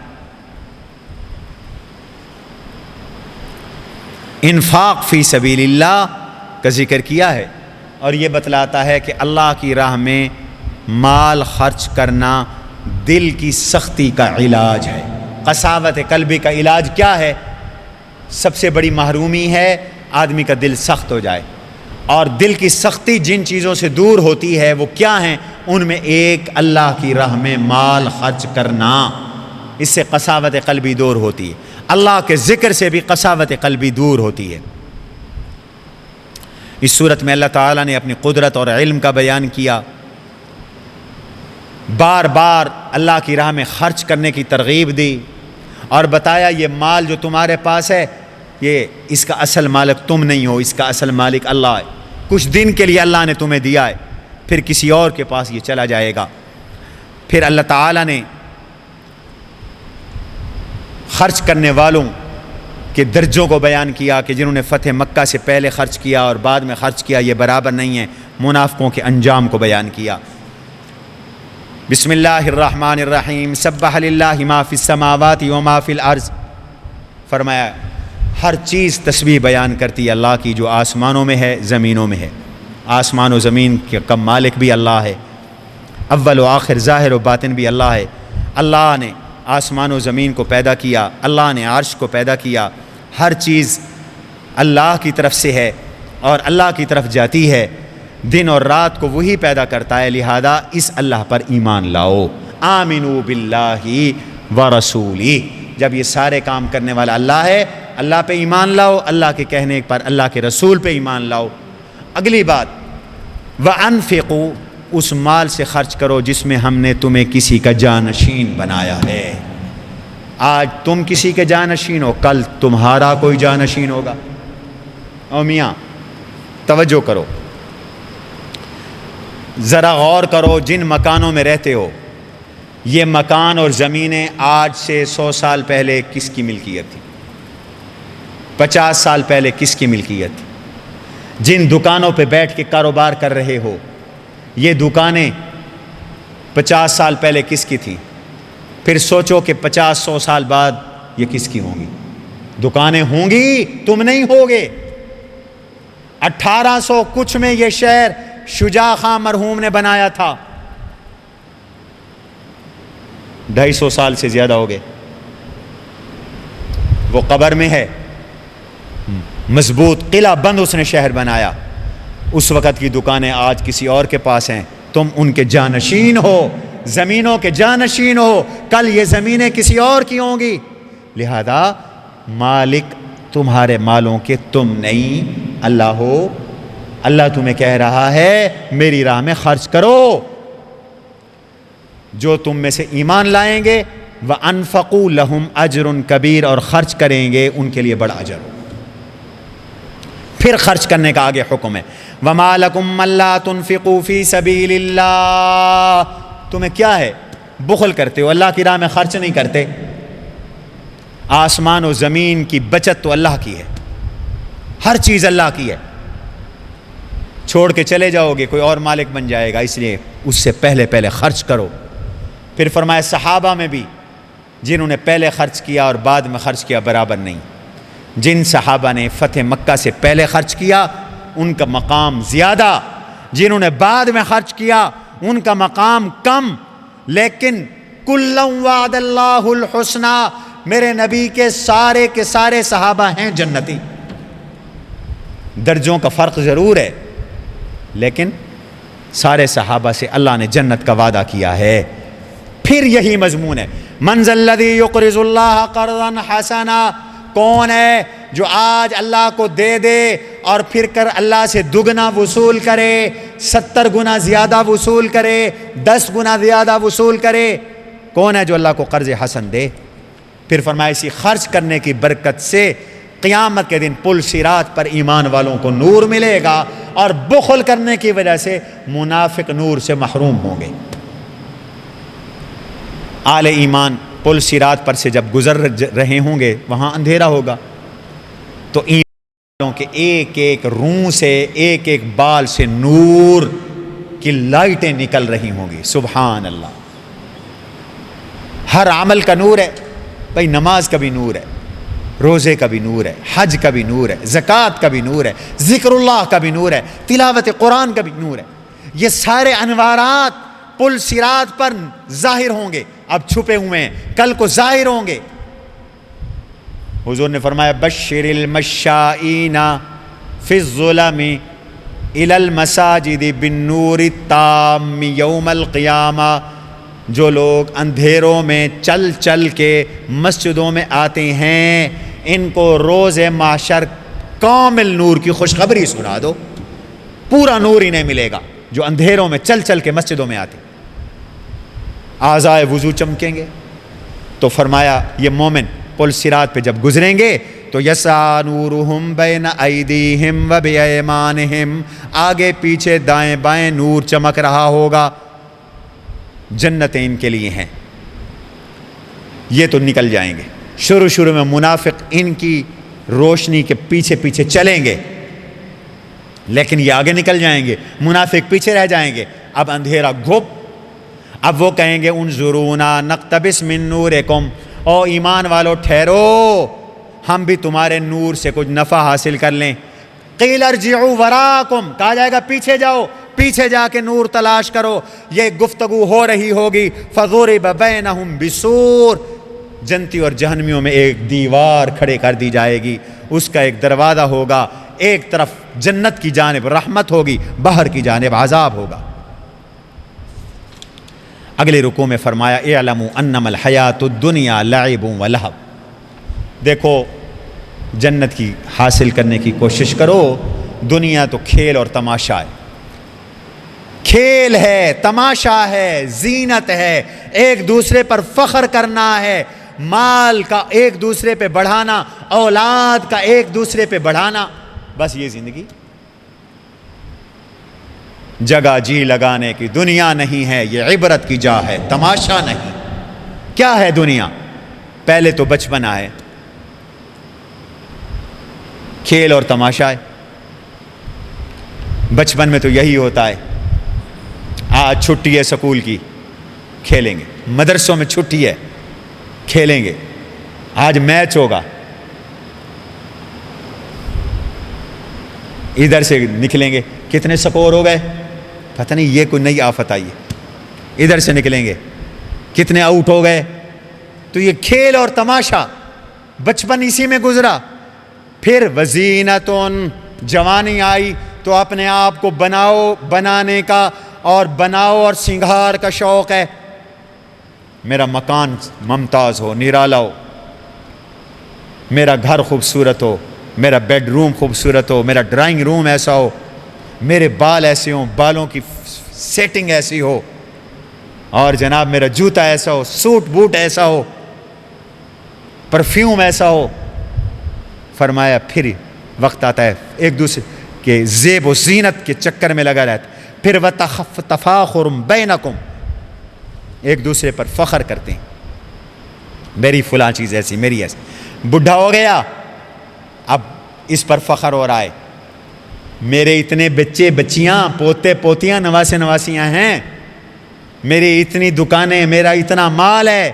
انفاق فی سبیل اللہ کا ذکر کیا ہے، اور یہ بتلاتا ہے کہ اللہ کی راہ میں مال خرچ کرنا دل کی سختی کا علاج ہے۔ قساوت قلبی کا علاج کیا ہے؟ سب سے بڑی محرومی ہے آدمی کا دل سخت ہو جائے. اور دل کی سختی جن چیزوں سے دور ہوتی ہے وہ کیا ہیں؟ ان میں ایک اللہ کی راہ میں مال خرچ کرنا. اس سے قساوت قلبی دور ہوتی ہے. اللہ کے ذکر سے بھی قساوت قلبی دور ہوتی ہے. اس صورت میں اللہ تعالیٰ نے اپنی قدرت اور علم کا بیان کیا. بار بار اللہ کی راہ میں خرچ کرنے کی ترغیب دی اور بتایا یہ مال جو تمہارے پاس ہے یہ اس کا اصل مالک تم نہیں ہو، اس کا اصل مالک اللہ ہے. کچھ دن کے لیے اللہ نے تمہیں دیا ہے، پھر کسی اور کے پاس یہ چلا جائے گا. پھر اللہ تعالیٰ نے خرچ کرنے والوں کے درجوں کو بیان کیا کہ جنہوں نے فتح مکہ سے پہلے خرچ کیا اور بعد میں خرچ کیا یہ برابر نہیں ہے. منافقوں کے انجام کو بیان کیا. بسم اللہ الرحمن الرحیم. سبح للہ ما فی السماوات وما فی الارض. فرمایا ہر چیز تسبیح بیان کرتی ہے اللہ کی جو آسمانوں میں ہے زمینوں میں ہے. آسمان و زمین کا مالک بھی اللہ ہے، اول و آخر ظاہر و باطن بھی اللہ ہے. اللہ نے آسمان و زمین کو پیدا کیا، اللہ نے عرش کو پیدا کیا. ہر چیز اللہ کی طرف سے ہے اور اللہ کی طرف جاتی ہے. دن اور رات کو وہی پیدا کرتا ہے، لہذا اس اللہ پر ایمان لاؤ. آمنوا باللہ ورسولہ. جب یہ سارے کام کرنے والا اللہ ہے، اللہ پہ ایمان لاؤ، اللہ کے کہنے پر اللہ کے رسول پہ ایمان لاؤ. اگلی بات وَأَنفِقُوا. اس مال سے خرچ کرو جس میں ہم نے تمہیں کسی کا جانشین بنایا ہے. آج تم کسی کے جانشین ہو، کل تمہارا کوئی جانشین ہوگا. او میاں توجہ کرو، ذرا غور کرو جن مکانوں میں رہتے ہو، یہ مکان اور زمینیں آج سے 100 سال پہلے کس کی ملکیت تھی؟ 50 سال پہلے کس کی ملکیت تھی؟ جن دکانوں پہ بیٹھ کے کاروبار کر رہے ہو، یہ دکانیں 50 سال پہلے کس کی تھی؟ پھر سوچو کہ 50-100 سال بعد یہ کس کی ہوں گی؟ دکانیں ہوں گی، تم نہیں ہوگے. 1800 کچھ میں یہ شہر شجاع خان مرحوم نے بنایا تھا. 250 سال سے زیادہ ہو گئے. وہ قبر میں ہے، مضبوط قلعہ بند اس نے شہر بنایا. اس وقت کی دکانیں آج کسی اور کے پاس ہیں، تم ان کے جانشین ہو، زمینوں کے جانشین ہو. کل یہ زمینیں کسی اور کی ہوں گی، لہذا مالک تمہارے مالوں کے تم نہیں، اللہ ہو. اللہ تمہیں کہہ رہا ہے میری راہ میں خرچ کرو. جو تم میں سے ایمان لائیں گے وَأَنفَقُوا لَهُمْ أَجْرٌ كَبِيرٌ، اور خرچ کریں گے ان کے لیے بڑا اجر. پھر خرچ کرنے کا آگے حکم ہے. وَمَا لَكُمْ أَلَّا تُنْفِقُوا فِي سَبِيلِ اللَّهِ. تمہیں کیا ہے بخل کرتے ہو، اللہ کی راہ میں خرچ نہیں کرتے. آسمان و زمین کی بچت تو اللہ کی ہے، ہر چیز اللہ کی ہے. چھوڑ کے چلے جاؤ گے کوئی اور مالک بن جائے گا، اس لیے اس سے پہلے خرچ کرو. پھر فرمایا صحابہ میں بھی جنہوں نے پہلے خرچ کیا اور بعد میں خرچ کیا برابر نہیں. جن صحابہ نے فتح مکہ سے پہلے خرچ کیا ان کا مقام زیادہ، جنہوں نے بعد میں خرچ کیا ان کا مقام کم. لیکن کُلًّا وعد اللہ الحسنی، میرے نبی کے سارے صحابہ ہیں جنتی. درجوں کا فرق ضرور ہے لیکن سارے صحابہ سے اللہ نے جنت کا وعدہ کیا ہے. پھر یہی مضمون ہے من ذا الذی یقرض اللہ قرضا حسنا. کون ہے جو آج اللہ کو دے دے اور پھر کر اللہ سے دگنا وصول کرے، 70 گنا زیادہ وصول کرے، 10 گنا زیادہ وصول کرے؟ کون ہے جو اللہ کو قرض حسن دے؟ پھر فرمایا اسی خرچ کرنے کی برکت سے قیامت کے دن پل صراط پر ایمان والوں کو نور ملے گا اور بخل کرنے کی وجہ سے منافق نور سے محروم ہوں گے. آل ایمان پل صراط پر سے جب گزر رہے ہوں گے وہاں اندھیرا ہوگا تو ایمان والوں کے ایک ایک روح سے، ایک ایک بال سے نور کی لائٹیں نکل رہی ہوں گی. سبحان اللہ. ہر عمل کا نور ہے بھائی. نماز کا بھی نور ہے، روزے کا بھی نور ہے، حج کا بھی نور ہے، زکوٰۃ کا بھی نور ہے، ذکر اللہ کا بھی نور ہے، تلاوت قرآن کا بھی نور ہے. یہ سارے انوارات پل صراط پر ظاہر ہوں گے. اب چھپے ہوئے ہیں، کل کو ظاہر ہوں گے. حضور نے فرمایا بشر المشائین فی الظلم الی المساجد بالنور التام یوم القیامہ، جو لوگ اندھیروں میں چل چل کے مسجدوں میں آتے ہیں ان کو روز محشر کامل نور کی خوشخبری سنا دو، پورا نور انہیں ملے گا جو اندھیروں میں چل چل کے مسجدوں میں آتے۔ اعضائے وضو چمکیں گے، تو فرمایا یہ مومن پل صراط پہ جب گزریں گے تو یسعا نورہم بین ایدیہم و بایمانہم، آگے پیچھے دائیں بائیں نور چمک رہا ہوگا، جنتیں ان کے لیے ہیں۔ یہ تو نکل جائیں گے، شروع میں منافق ان کی روشنی کے پیچھے پیچھے چلیں گے، لیکن یہ آگے نکل جائیں گے، منافق پیچھے رہ جائیں گے۔ اب اندھیرا گھپ، اب وہ کہیں گے انظرونا نقتبس من نورکم، او ایمان والو ٹھہرو، ہم بھی تمہارے نور سے کچھ نفع حاصل کر لیں۔ قیل ارجعوا وراکم، کہا جائے گا پیچھے جاؤ، پیچھے جا کے نور تلاش کرو۔ یہ گفتگو ہو رہی ہوگی، فضرب بینہم بسور، جنتی اور جہنمیوں میں ایک دیوار کھڑے کر دی جائے گی، اس کا ایک دروازہ ہوگا، ایک طرف جنت کی جانب رحمت ہوگی، باہر کی جانب عذاب ہوگا۔ اگلے رکوع میں فرمایا اعلموا انما الحیات الدنیا لعب و لہو، دیکھو جنت کی حاصل کرنے کی کوشش کرو، دنیا تو کھیل اور تماشا ہے، کھیل ہے، تماشا ہے، زینت ہے، ایک دوسرے پر فخر کرنا ہے، مال کا ایک دوسرے پہ بڑھانا، اولاد کا ایک دوسرے پہ بڑھانا، بس یہ زندگی۔ جگہ جی لگانے کی دنیا نہیں ہے، یہ عبرت کی جا ہے، تماشا نہیں۔ کیا ہے دنیا؟ پہلے تو بچپنا ہے، کھیل اور تماشا ہے۔ بچپن میں تو یہی ہوتا ہے، آج چھٹی ہے سکول کی، کھیلیں گے، مدرسوں میں چھٹی ہے، کھیلیں گے، آج میچ ہوگا، ادھر سے نکلیں گے، کتنے سکور ہو گئے پتہ نہیں، یہ کوئی نئی آفت آئی ہے، ادھر سے نکلیں گے، کتنے آؤٹ ہو گئے۔ تو یہ کھیل اور تماشا، بچپن اسی میں گزرا۔ پھر وزینتن، جوانی آئی تو اپنے آپ کو بنانے کا اور بناؤ اور سنگھار کا شوق ہے، میرا مکان ممتاز ہو، نرالا ہو، میرا گھر خوبصورت ہو، میرا بیڈ روم خوبصورت ہو، میرا ڈرائنگ روم ایسا ہو، میرے بال ایسے ہوں، بالوں کی سیٹنگ ایسی ہو، اور جناب میرا جوتا ایسا ہو، سوٹ بوٹ ایسا ہو، پرفیوم ایسا ہو۔ فرمایا پھر وقت آتا ہے ایک دوسرے کے زیب و زینت کے چکر میں لگا رہتا ہے، پھر تفاخر بینکم، ایک دوسرے پر فخر کرتے ہیں، میری فلاں چیز ایسی، میری ایسی۔ بڈھا ہو گیا، اب اس پر فخر ہو رہا ہے، میرے اتنے بچے بچیاں، پوتے پوتیاں، نواسے نواسیاں ہیں، میری اتنی دکانیں، میرا اتنا مال ہے،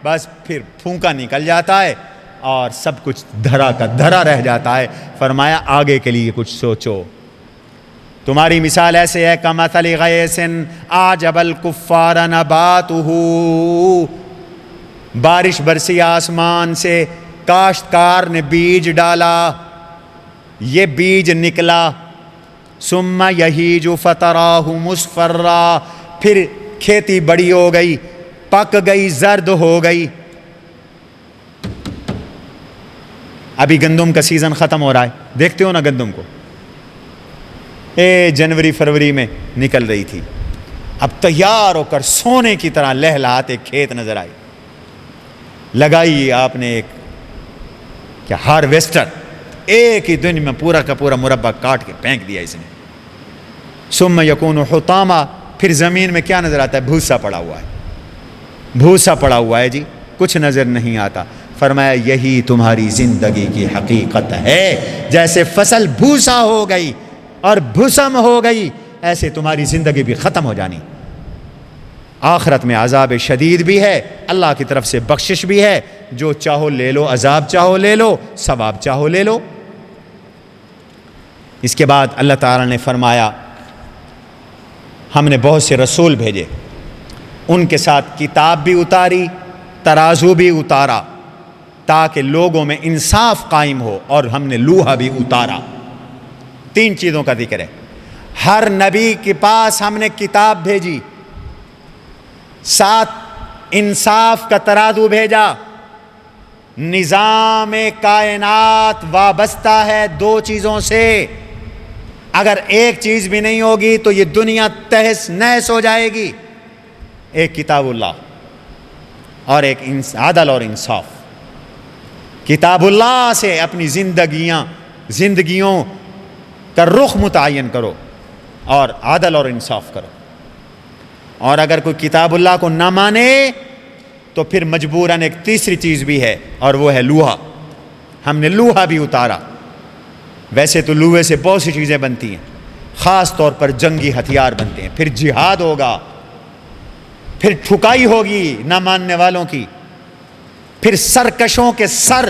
بس پھر پھونکا نکل جاتا ہے اور سب کچھ دھرا کا دھرا رہ جاتا ہے۔ فرمایا آگے کے لیے کچھ سوچو، تمہاری مثال ایسے ہے کمثل غیث اعجب الکفار نباتہ، بارش برسی آسمان سے، کاشتکار نے بیج ڈالا، یہ بیج نکلا، ثم یہیج فتراہ مصفرا، پھر کھیتی بڑی ہو گئی، پک گئی، زرد ہو گئی۔ ابھی گندم کا سیزن ختم ہو رہا ہے، دیکھتے ہو نا گندم کو، جنوری فروری میں نکل رہی تھی، اب تیار ہو کر سونے کی طرح لہلہاتے کھیت نظر آئی، لگائی آپ نے ایک کیا ہارویسٹر، ایک ہی دن میں پورا کا پورا مربع کاٹ کے پھینک دیا اس نے۔ ثم یکون حطاما، پھر زمین میں کیا نظر آتا ہے؟ بھوسا پڑا ہوا ہے، بھوسا پڑا ہوا ہے جی، کچھ نظر نہیں آتا۔ فرمایا یہی تمہاری زندگی کی حقیقت ہے، جیسے فصل بھوسا ہو گئی اور بھسم ہو گئی، ایسے تمہاری زندگی بھی ختم ہو جانی۔ آخرت میں عذاب شدید بھی ہے، اللہ کی طرف سے بخشش بھی ہے، جو چاہو لے لو، عذاب چاہو لے لو، ثواب چاہو لے لو۔ اس کے بعد اللہ تعالیٰ نے فرمایا ہم نے بہت سے رسول بھیجے، ان کے ساتھ کتاب بھی اتاری، ترازو بھی اتارا، تاکہ لوگوں میں انصاف قائم ہو، اور ہم نے لوہا بھی اتارا۔ 3 چیزوں کا ذکر ہے۔ ہر نبی کے پاس ہم نے کتاب بھیجی، 7 انصاف کا ترازو بھیجا۔ نظام کائنات وابستہ ہے 2 چیزوں سے، اگر ایک چیز بھی نہیں ہوگی تو یہ دنیا تہس نہس ہو جائے گی۔ ایک کتاب اللہ اور ایک عدل اور انصاف۔ کتاب اللہ سے اپنی زندگیوں کا رخ متعین کرو اور عدل اور انصاف کرو۔ اور اگر کوئی کتاب اللہ کو نہ مانے تو پھر مجبوراً ایک تیسری چیز بھی ہے، اور وہ ہے لوہا۔ ہم نے لوہا بھی اتارا۔ ویسے تو لوہے سے بہت سی چیزیں بنتی ہیں، خاص طور پر جنگی ہتھیار بنتے ہیں۔ پھر جہاد ہوگا، پھر ٹھکائی ہوگی نہ ماننے والوں کی، پھر سرکشوں کے سر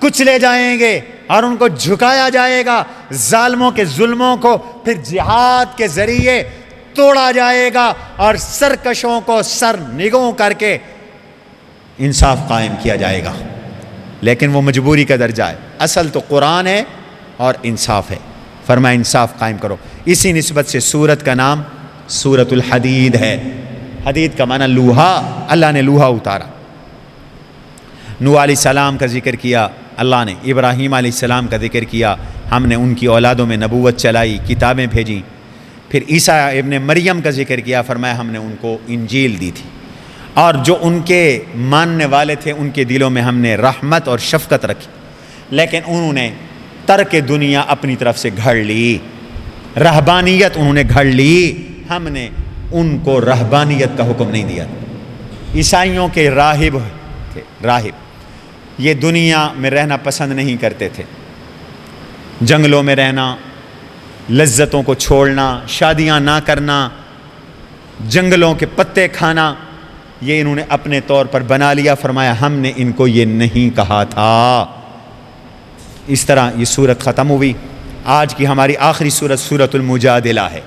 کچلے جائیں گے اور ان کو جھکایا جائے گا، ظالموں کے ظلموں کو پھر جہاد کے ذریعے توڑا جائے گا، اور سرکشوں کو سر نگوں کر کے انصاف قائم کیا جائے گا۔ لیکن وہ مجبوری کا درجہ ہے، اصل تو قرآن ہے اور انصاف ہے۔ فرمایا انصاف قائم کرو۔ اسی نسبت سے سورت کا نام سورۃ الحدید ہے۔ حدید کا معنی لوہا، اللہ نے لوہا اتارا۔ نوح علیہ السلام کا ذکر کیا اللہ نے، ابراہیم علیہ السلام کا ذکر کیا، ہم نے ان کی اولادوں میں نبوت چلائی، کتابیں بھیجیں۔ پھر عیسیٰ ابن مریم کا ذکر کیا، فرمایا ہم نے ان کو انجیل دی تھی، اور جو ان کے ماننے والے تھے ان کے دلوں میں ہم نے رحمت اور شفقت رکھی، لیکن انہوں نے ترک دنیا اپنی طرف سے گھڑ لی، رہبانیت انہوں نے گھڑ لی، ہم نے ان کو رہبانیت کا حکم نہیں دیا۔ عیسائیوں کے راہب تھے، راہب یہ دنیا میں رہنا پسند نہیں کرتے تھے، جنگلوں میں رہنا، لذتوں کو چھوڑنا، شادیاں نہ کرنا، جنگلوں کے پتے کھانا، یہ انہوں نے اپنے طور پر بنا لیا۔ فرمایا ہم نے ان کو یہ نہیں کہا تھا۔ اس طرح یہ سورت ختم ہوئی۔ آج کی ہماری آخری سورت سورۃ المجادلہ ہے،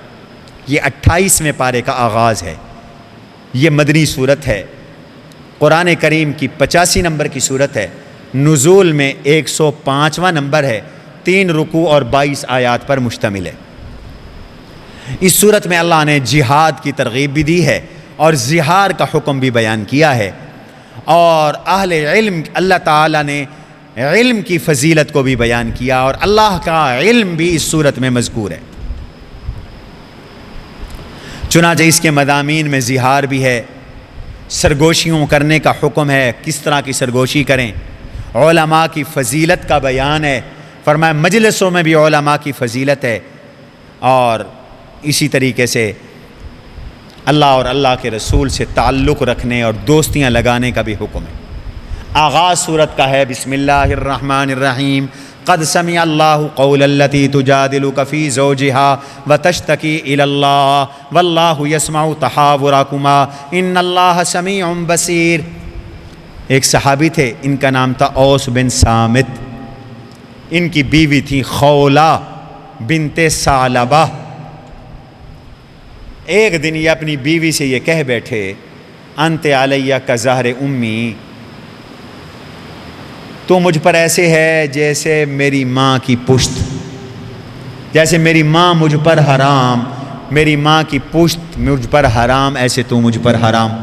یہ 28ویں پارے کا آغاز ہے، یہ مدنی سورت ہے، قرآن کریم کی 85 نمبر کی سورت ہے، نزول میں 105واں نمبر ہے، 3 رکوع اور 22 آیات پر مشتمل ہے۔ اس سورت میں اللہ نے جہاد کی ترغیب بھی دی ہے اور زہار کا حکم بھی بیان کیا ہے، اور اہل علم اللہ تعالیٰ نے علم کی فضیلت کو بھی بیان کیا، اور اللہ کا علم بھی اس سورت میں مذکور ہے۔ چنانچہ اس کے مضامین میں زہار بھی ہے، سرگوشیوں کرنے کا حکم ہے، کس طرح کی سرگوشی کریں، علماء کی فضیلت کا بیان ہے، فرمایا مجلسوں میں بھی علماء کی فضیلت ہے، اور اسی طریقے سے اللہ اور اللہ کے رسول سے تعلق رکھنے اور دوستیاں لگانے کا بھی حکم ہے۔ آغاز سورت کا ہے بسم اللہ الرحمن الرحیم، قد سمع اللہ قول التی تجادلک فی زوجہا وتشتکی الی اللہ واللہ یسمع تحاورکما ان اللہ سمیع بصیر۔ ایک صحابی تھے، ان کا نام تھا اوس بن صامت، ان کی بیوی تھی خولہ بنت ثعلبہ۔ ایک دن یہ اپنی بیوی سے یہ کہہ بیٹھے، انت علیہ کظہر امی، تو مجھ پر ایسے ہے جیسے میری ماں کی پشت، جیسے میری ماں مجھ پر حرام، میری ماں کی پشت مجھ پر حرام، ایسے تو مجھ پر حرام۔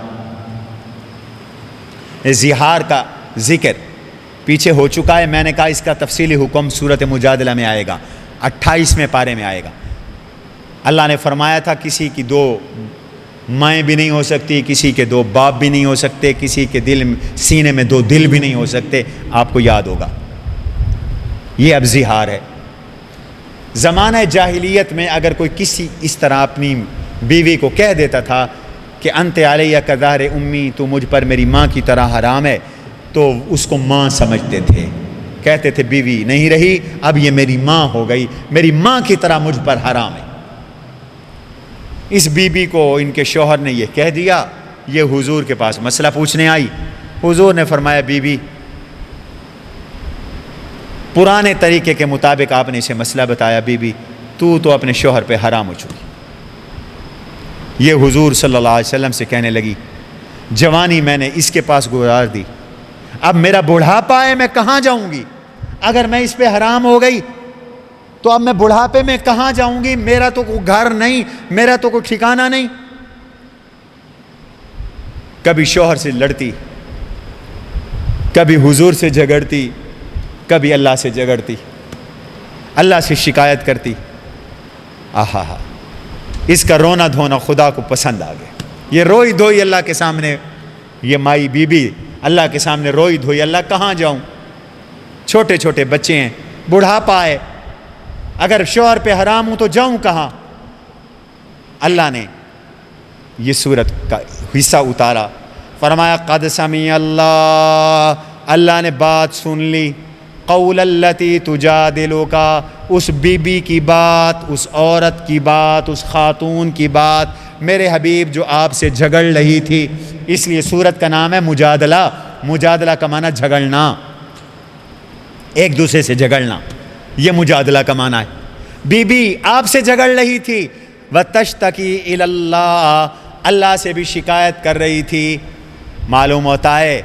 زہار کا ذکر پیچھے ہو چکا ہے، میں نے کہا اس کا تفصیلی حکم سورۃ مجادلہ میں آئے گا، 28ویں پارے میں آئے گا۔ اللہ نے فرمایا تھا کسی کی 2 مائیں بھی نہیں ہو سکتی، کسی کے 2 باپ بھی نہیں ہو سکتے، کسی کے سینے میں 2 دل بھی نہیں ہو سکتے، آپ کو یاد ہوگا۔ یہ اب زہار ہے۔ زمانہ جاہلیت میں اگر کوئی کسی اس طرح اپنی بیوی کو کہہ دیتا تھا کہ انت علیہ کظہر امی، تو مجھ پر میری ماں کی طرح حرام ہے، تو اس کو ماں سمجھتے تھے، کہتے تھے بیوی نہیں رہی، اب یہ میری ماں ہو گئی، میری ماں کی طرح مجھ پر حرام ہے۔ اس بی بی کو ان کے شوہر نے یہ کہہ دیا، یہ حضور کے پاس مسئلہ پوچھنے آئی۔ حضور نے فرمایا بی بی، پرانے طریقے کے مطابق آپ نے اسے مسئلہ بتایا، بی بی تو اپنے شوہر پہ حرام ہو چکی۔ یہ حضور صلی اللہ علیہ وسلم سے کہنے لگی، جوانی میں نے اس کے پاس گزار دی، اب میرا بڑھاپا ہے، میں کہاں جاؤں گی؟ اگر میں اس پہ حرام ہو گئی تو اب میں بڑھاپے میں کہاں جاؤں گی؟ میرا تو کوئی گھر نہیں، میرا تو کوئی ٹھکانہ نہیں۔ کبھی شوہر سے لڑتی، کبھی حضور سے جھگڑتی، کبھی اللہ سے جھگڑتی، اللہ سے شکایت کرتی۔ آہا ہا، اس کا رونا دھونا خدا کو پسند آ گیا۔ یہ روئی دھوئی اللہ کے سامنے، یہ مائی بی بی اللہ کے سامنے روئی دھوئی، اللہ کہاں جاؤں؟ چھوٹے چھوٹے بچے ہیں، بڑھاپا ہے، اگر شوہر پہ حرام ہوں تو جاؤں کہاں؟ اللہ نے یہ سورت کا حصہ اتارا، فرمایا قد سمع اللہ، اللہ نے بات سن لی، قول التی تجادلک، اس بی بی کی بات، اس عورت کی بات، اس خاتون کی بات، میرے حبیب جو آپ سے جھگڑ رہی تھی۔ اس لیے سورت کا نام ہے مجادلہ۔ مجادلہ کا معنی جھگڑنا، ایک دوسرے سے جھگڑنا، یہ مجادلہ کا معنی ہے۔ بی بی آپ سے جھگڑ رہی تھی، وَتَشْتَكِي إِلَى اللَّهِ، اللہ سے بھی شکایت کر رہی تھی۔ معلوم ہوتا ہے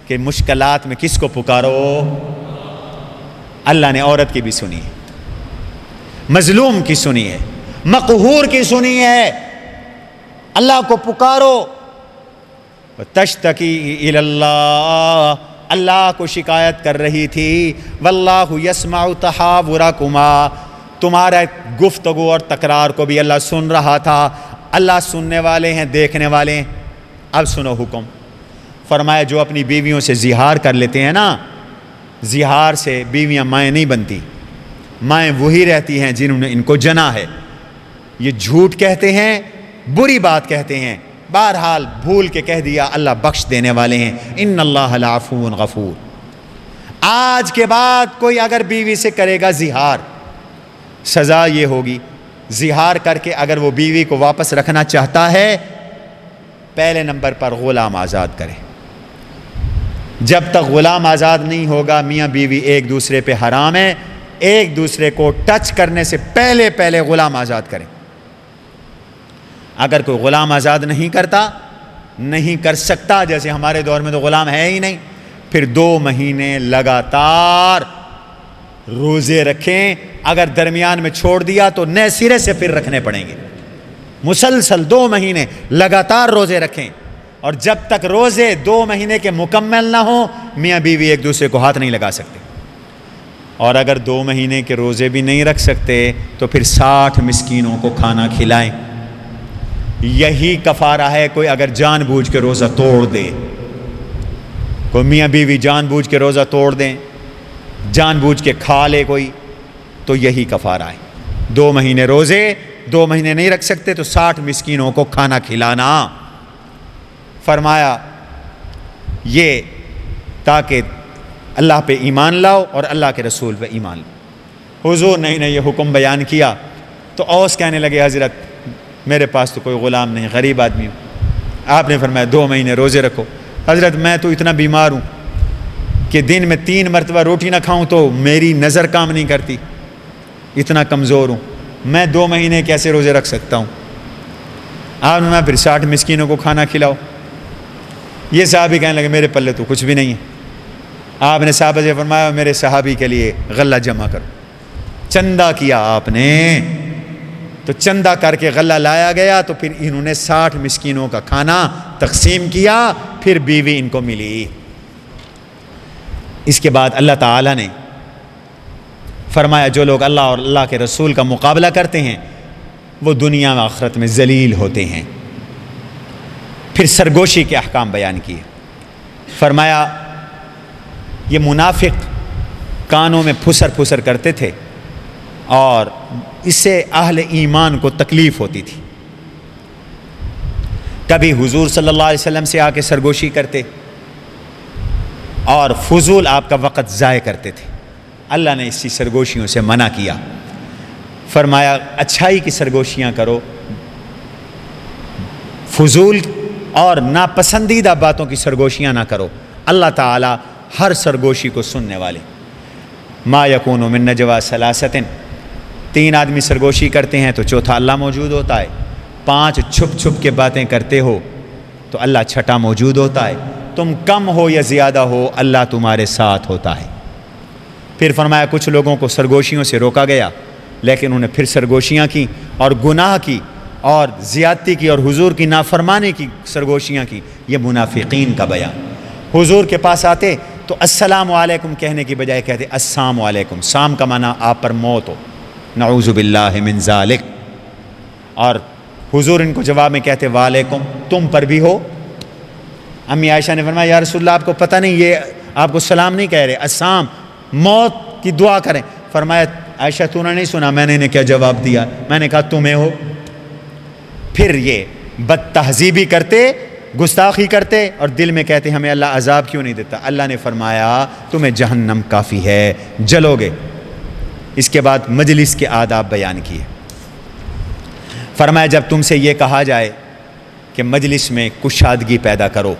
کہ مشکلات میں کس کو پکارو؟ اللہ نے عورت کی بھی سنی ہے، مظلوم کی سنی ہے، مقہور کی سنی ہے۔ اللہ کو پکارو، وَتَشْتَكِي إِلَى اللَّهِ، اللہ کو شکایت کر رہی تھی۔ وَاللَّهُ يَسْمَعُ تَحَاوُرَكُمَا، تمہارا گفتگو اور تکرار کو بھی اللہ سن رہا تھا۔ اللہ سننے والے ہیں، دیکھنے والے ہیں۔ اب سنو حکم، فرمایا جو اپنی بیویوں سے زہار کر لیتے ہیں نا، زہار سے بیویاں مائیں نہیں بنتی، مائیں وہی رہتی ہیں جنہوں نے ان کو جنا ہے۔ یہ جھوٹ کہتے ہیں، بری بات کہتے ہیں، بہرحال بھول کے کہہ دیا، اللہ بخش دینے والے ہیں۔ ان اللہ لعفو غفور۔ آج کے بعد کوئی اگر بیوی سے کرے گا زہار، سزا یہ ہوگی، زہار کر کے اگر وہ بیوی کو واپس رکھنا چاہتا ہے، پہلے نمبر پر غلام آزاد کرے۔ جب تک غلام آزاد نہیں ہوگا، میاں بیوی ایک دوسرے پہ حرام ہے، ایک دوسرے کو ٹچ کرنے سے پہلے غلام آزاد کریں۔ اگر کوئی غلام آزاد نہیں کرتا، نہیں کر سکتا، جیسے ہمارے دور میں تو غلام ہے ہی نہیں، پھر 2 مہینے لگاتار روزے رکھیں۔ اگر درمیان میں چھوڑ دیا تو نئے سرے سے پھر رکھنے پڑیں گے۔ مسلسل 2 مہینے لگاتار روزے رکھیں، اور جب تک روزے 2 مہینے کے مکمل نہ ہوں، میاں بیوی ایک دوسرے کو ہاتھ نہیں لگا سکتے۔ اور اگر 2 مہینے کے روزے بھی نہیں رکھ سکتے تو پھر 60 مسکینوں کو کھانا کھلائیں۔ یہی کفارہ ہے۔ کوئی اگر جان بوجھ کے روزہ توڑ دے، کوئی میاں بیوی جان بوجھ کے روزہ توڑ دیں، جان بوجھ کے کھا لے کوئی، تو یہی کفارہ ہے۔ 2 مہینے روزے، 2 مہینے نہیں رکھ سکتے تو 60 مسکینوں کو کھانا کھلانا۔ فرمایا یہ تاکہ اللہ پہ ایمان لاؤ اور اللہ کے رسول پہ ایمان لاؤ۔ حضور نے یہ حکم بیان کیا تو اوس کہنے لگے حضرت میرے پاس تو کوئی غلام نہیں، غریب آدمی ہوں۔ آپ نے فرمایا 2 مہینے روزے رکھو۔ حضرت میں تو اتنا بیمار ہوں کہ دن میں 3 مرتبہ روٹی نہ کھاؤں تو میری نظر کام نہیں کرتی، اتنا کمزور ہوں، میں 2 مہینے کیسے روزے رکھ سکتا ہوں؟ آپ نے پھر 60 مسکینوں کو کھانا کھلاؤ۔ یہ صحابی کہنے لگے میرے پلے تو کچھ بھی نہیں ہے۔ آپ نے صحابہ سے فرمایا میرے صحابی کے لیے غلہ جمع کرو۔ چندہ کیا آپ نے، تو چندہ کر کے غلہ لایا گیا، تو پھر انہوں نے 60 مسکینوں کا کھانا تقسیم کیا، پھر بیوی ان کو ملی۔ اس کے بعد اللہ تعالیٰ نے فرمایا جو لوگ اللہ اور اللہ کے رسول کا مقابلہ کرتے ہیں وہ دنیا و آخرت میں ذلیل ہوتے ہیں۔ پھر سرگوشی کے احکام بیان کیے۔ فرمایا یہ منافق کانوں میں پھسر پھسر کرتے تھے اور اس سے اہل ایمان کو تکلیف ہوتی تھی۔ کبھی حضور صلی اللہ علیہ وسلم سے آ کے سرگوشی کرتے اور فضول آپ کا وقت ضائع کرتے تھے۔ اللہ نے اسی سرگوشیوں سے منع کیا۔ فرمایا اچھائی کی سرگوشیاں کرو، فضول اور ناپسندیدہ باتوں کی سرگوشیاں نہ کرو۔ اللہ تعالی ہر سرگوشی کو سننے والے۔ ما یکون من نجوا ثلاثۃ، 3 آدمی سرگوشی کرتے ہیں تو چوتھا اللہ موجود ہوتا ہے۔ 5 چھپ چھپ کے باتیں کرتے ہو تو اللہ چھٹا موجود ہوتا ہے۔ تم کم ہو یا زیادہ ہو، اللہ تمہارے ساتھ ہوتا ہے۔ پھر فرمایا کچھ لوگوں کو سرگوشیوں سے روکا گیا، لیکن انہیں پھر سرگوشیاں کی اور گناہ کی اور زیادتی کی اور حضور کی نافرمانی کی سرگوشیاں کی۔ یہ منافقین کا بیان۔ حضور کے پاس آتے تو السلام علیکم کہنے کی بجائے کہتے السلام علیکم۔ سام کا معنی آپ پر موت ہو، نعوذ باللہ من ذالک، اور حضور ان کو جواب میں کہتے وعلیکم، تم پر بھی ہو۔ امی عائشہ نے فرمایا یا رسول اللہ آپ کو پتہ نہیں یہ آپ کو سلام نہیں کہہ رہے، السلام، موت کی دعا کریں۔ فرمایا عائشہ تو نے نہیں سنا میں نے انہیں کیا جواب دیا؟ میں نے کہا تمہیں ہو۔ پھر یہ بد تہذیبی کرتے، گستاخی کرتے اور دل میں کہتے ہمیں اللہ عذاب کیوں نہیں دیتا؟ اللہ نے فرمایا تمہیں جہنم کافی ہے، جلو گے۔ اس کے بعد مجلس کے آداب بیان کیے۔ فرمایا جب تم سے یہ کہا جائے کہ مجلس میں کشادگی پیدا کرو،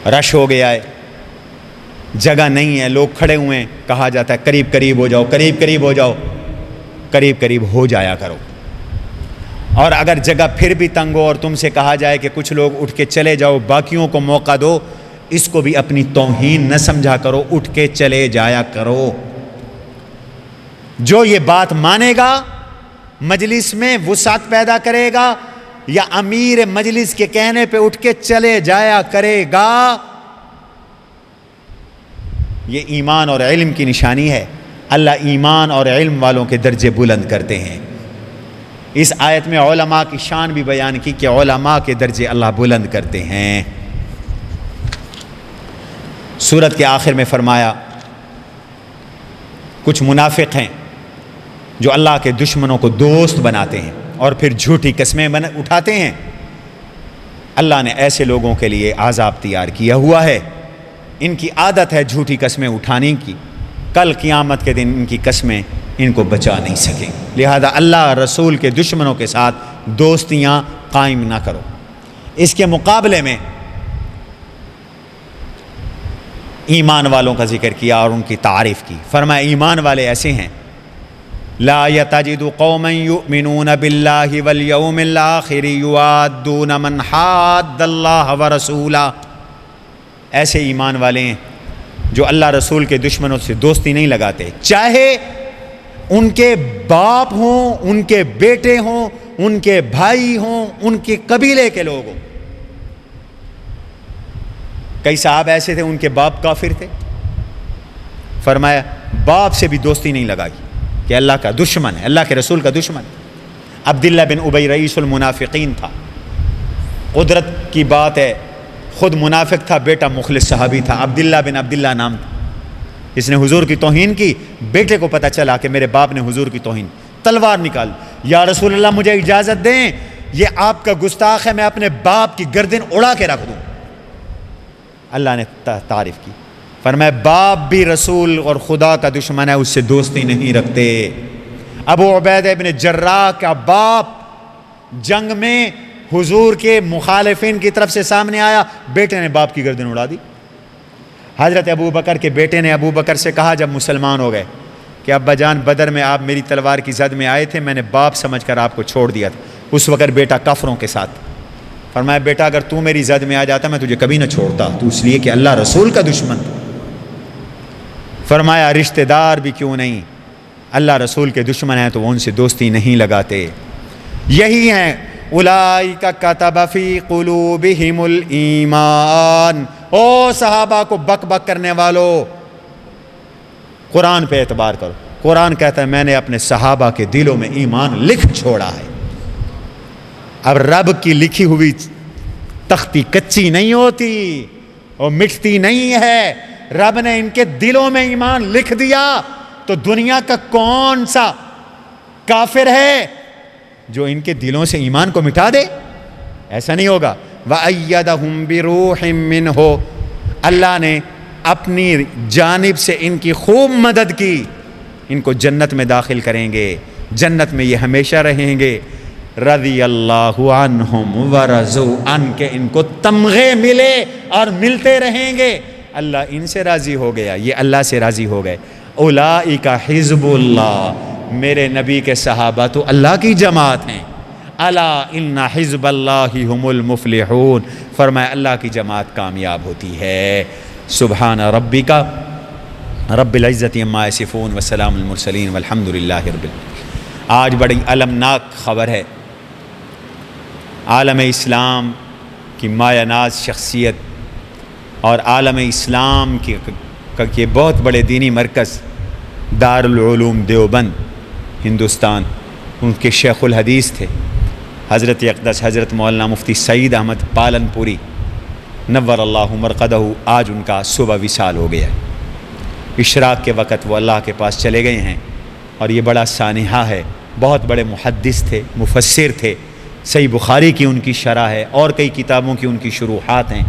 رش ہو گیا ہے، جگہ نہیں ہے، لوگ کھڑے ہوئے ہیں، کہا جاتا ہے قریب قریب ہو جاؤ، قریب قریب ہو جاؤ، قریب قریب ہو جایا کرو۔ اور اگر جگہ پھر بھی تنگ ہو اور تم سے کہا جائے کہ کچھ لوگ اٹھ کے چلے جاؤ، باقیوں کو موقع دو، اس کو بھی اپنی توہین نہ سمجھا کرو، اٹھ کے چلے جایا کرو۔ جو یہ بات مانے گا، مجلس میں وسعت پیدا کرے گا، یا امیر مجلس کے کہنے پہ اٹھ کے چلے جایا کرے گا، یہ ایمان اور علم کی نشانی ہے۔ اللہ ایمان اور علم والوں کے درجے بلند کرتے ہیں۔ اس آیت میں علماء کی شان بھی بیان کی کہ علماء کے درجے اللہ بلند کرتے ہیں۔ سورت کے آخر میں فرمایا کچھ منافق ہیں جو اللہ کے دشمنوں کو دوست بناتے ہیں اور پھر جھوٹی قسمیں اٹھاتے ہیں۔ اللہ نے ایسے لوگوں کے لیے عذاب تیار کیا ہوا ہے۔ ان کی عادت ہے جھوٹی قسمیں اٹھانے کی، کل قیامت کے دن ان کی قسمیں ان کو بچا نہیں سکیں۔ لہذا اللہ رسول کے دشمنوں کے ساتھ دوستیاں قائم نہ کرو۔ اس کے مقابلے میں ایمان والوں کا ذکر کیا اور ان کی تعریف کی۔ فرمایا ایمان والے ایسے ہیں لا یتجد قوما یؤمنون باللہ والیوم الآخر یوادون من حاد اللہ ورسولہ، ایسے ایمان والے ہیں جو اللہ رسول کے دشمنوں سے دوستی نہیں لگاتے، چاہے ان کے باپ ہوں، ان کے بیٹے ہوں، ان کے بھائی ہوں، ان کے قبیلے کے لوگ ہوں۔ کئی صاحب ایسے تھے ان کے باپ کافر تھے، فرمایا باپ سے بھی دوستی نہیں لگائی کہ اللہ کا دشمن ہے، اللہ کے رسول کا دشمن۔ عبداللہ بن ابی رئیس المنافقین تھا، قدرت کی بات ہے، خود منافق تھا، بیٹا مخلص صحابی تھا، عبداللہ بن عبداللہ نام تھا۔ اس نے حضور کی توہین کی، بیٹے کو پتہ چلا کہ میرے باپ نے حضور کی توہین، تلوار نکال، یا رسول اللہ مجھے اجازت دیں، یہ آپ کا گستاخ ہے، میں اپنے باپ کی گردن اڑا کے رکھ دوں۔ اللہ نے تعریف کی، فرمایا باپ بھی رسول اور خدا کا دشمن ہے، اس سے دوستی نہیں رکھتے۔ ابو عبیدہ بن جراح کا باپ جنگ میں حضور کے مخالفین کی طرف سے سامنے آیا، بیٹے نے باپ کی گردن اڑا دی۔ حضرت ابو بکر کے بیٹے نے ابو بکر سے کہا جب مسلمان ہو گئے کہ ابا جان بدر میں آپ میری تلوار کی زد میں آئے تھے، میں نے باپ سمجھ کر آپ کو چھوڑ دیا تھا۔ اس وقت بیٹا کافروں کے ساتھ، فرمایا بیٹا اگر تو میری زد میں آ جاتا میں تجھے کبھی نہ چھوڑتا، تو اس لیے کہ اللہ رسول کا دشمن تھا۔ فرمایا رشتہ دار بھی کیوں نہیں، اللہ رسول کے دشمن ہیں تو وہ ان سے دوستی نہیں لگاتے۔ یہی ہیں اولئک کتب فی قلوبہم الایمان، او صحابہ کو بک بک کرنے والو، قرآن پہ اعتبار کرو۔ قرآن کہتا ہے میں نے اپنے صحابہ کے دلوں میں ایمان لکھ چھوڑا ہے۔ اب رب کی لکھی ہوئی تختی کچی نہیں ہوتی، وہ مٹتی نہیں ہے، رب نے ان کے دلوں میں ایمان لکھ دیا تو دنیا کا کون سا کافر ہے جو ان کے دلوں سے ایمان کو مٹا دے؟ ایسا نہیں ہوگا۔ وَأَيَّدَهُمْ بِرُوحٍ مِّنْهُ، اللہ نے اپنی جانب سے ان کی خوب مدد کی، ان کو جنت میں داخل کریں گے، جنت میں یہ ہمیشہ رہیں گے۔ رضی اللہ عنہم ورضوا عنہ، کہ ان کو تمغے ملے اور ملتے رہیں گے، اللہ ان سے راضی ہو گیا، یہ اللہ سے راضی ہو گئے۔ اولئک حزب اللہ، میرے نبی کے صحابہ تو اللہ کی جماعت ہیں۔ الا ان حزب اللہ هم المفلحون، فرمایا اللہ کی جماعت کامیاب ہوتی ہے۔ سبحان ربک رب العزت عما یصفون وسلام المرسلین والحمد للہ رب العالمین۔ آج بڑی المناک خبر ہے، عالم اسلام کی مایہ ناز شخصیت اور عالم اسلام کے بہت بڑے دینی مرکز دارالعلوم دیوبند ہندوستان، ان کے شیخ الحدیث تھے حضرت اقدس حضرت مولانا مفتی سعید احمد پالن پوری نور اللہ مرقدہ، آج ان کا صبح وصال ہو گیا ہے۔ اشراق کے وقت وہ اللہ کے پاس چلے گئے ہیں، اور یہ بڑا سانحہ ہے، بہت بڑے محدث تھے، مفسر تھے، صحیح بخاری کی ان کی شرح ہے اور کئی کتابوں کی ان کی شروحات ہیں،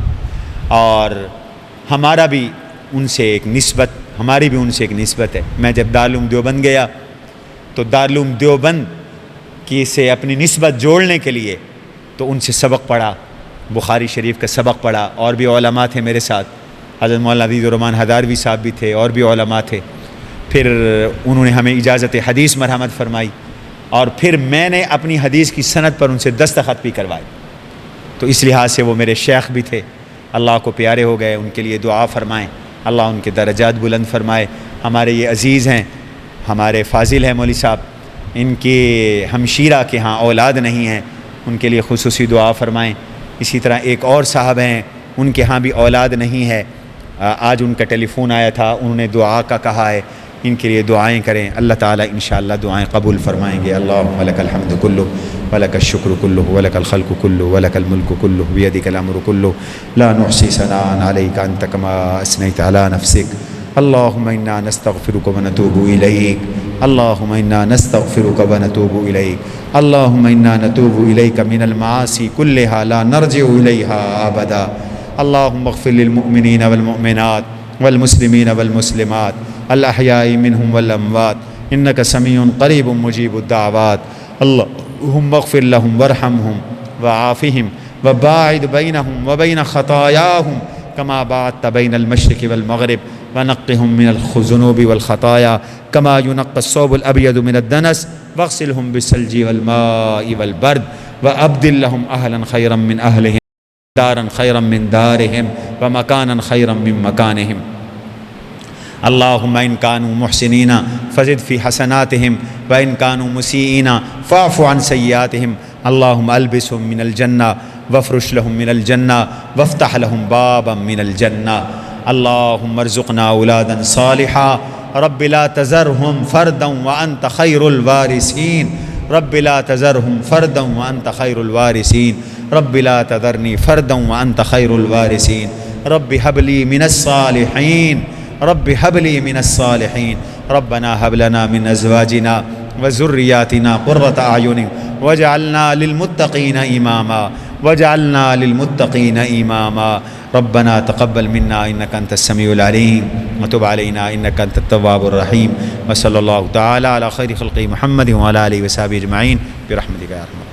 اور ہماری بھی ان سے ایک نسبت ہے۔ میں جب دارالعلوم دیوبند گیا تو دارالعلوم دیوبند کی سے اپنی نسبت جوڑنے کے لیے تو ان سے سبق پڑھا، بخاری شریف کا سبق پڑھا، اور بھی علماء تھے میرے ساتھ، حضرت مولانا عزیز الرحمان ہداروی صاحب بھی تھے اور بھی علماء تھے۔ پھر انہوں نے ہمیں اجازت حدیث مرحمت فرمائی، اور پھر میں نے اپنی حدیث کی سند پر ان سے دستخط بھی کروائے، تو اس لحاظ سے وہ میرے شیخ بھی تھے، اللہ کو پیارے ہو گئے۔ ان کے لیے دعا فرمائیں، اللہ ان کے درجات بلند فرمائے۔ ہمارے یہ عزیز ہیں، ہمارے فاضل ہیں مولوی صاحب، ان کے ہمشیرہ کے ہاں اولاد نہیں ہیں، ان کے لیے خصوصی دعا فرمائیں۔ اسی طرح ایک اور صاحب ہیں، ان کے ہاں بھی اولاد نہیں ہے، آج ان کا ٹیلی فون آیا تھا، انہوں نے دعا کا کہا ہے، ان کے لیے دعائیں کریں، اللہ تعالیٰ انشاءاللہ دعائیں قبول فرمائیں گے۔ اللہم لک الحمد کلہ ولک الشکر کلہ ولک الخلق کلہ ولک الملک کلہ بیدک الامر کلہ لا نحصی ثناء علیک انت کما اثنیت علی نفسک۔ اللہم انا نستغفرک ونتوب الیک، اللہم انا نستغفرک ونتوب الیک، اللہم انا نتوب الیک من المعاصی کلہا لا نرجع الیہا ابدا۔ اللہم اغفر للمؤمنین والمؤمنات والمسلمین والمسلمات الاحیاء منہم والاموات انک سمیع قریب مجیب الدعوات۔ اللہم اغفر لهم وارحمهم وعافهم وباعد بینہم وبین خطایاہم کما باعدت بین المشرق والمغرب ونقهم من الذنوب والخطایا کما ينقى الثوب الابيض من الدنس واغسلهم بالثلج والماء والبرد وابدل لهم اهلا خيرا من اهلهم دارا خيرا من دارهم ومكانا خيرا من مكانهم۔ اللهم إن كانوا محسنين فزد في حسناتهم وإن كانوا مسيئين فاعف عن سيئاتهم۔ اللهم ألبسهم من الجنة وافرش لهم من الجنة وافتح لهم بابا من الجنة۔ اللهم ارزقنا أولادا صالحا، رب لا تذرهم فردا وأنت خير الوارثين، رب لا تذرهم فردا وأنت خير الوارثين، رب لا تذرني فردا وأنت خير الوارثين، رب هب لي من الصالحين، رب هب لي من الصالحين، ربنا هب لنا من أزواجنا وذرياتنا قرة أعين واجعلنا للمتقين إماما، واجعلنا للمتقين إماما۔ ربنا تقبل منا إنك أنت السميع العليم وتب علينا إنك أنت التواب الرحيم، وصلى الله تعالى على خير خلق محمد وعلى آله وصحبه أجمعين برحمتك يا أرحم الراحمين۔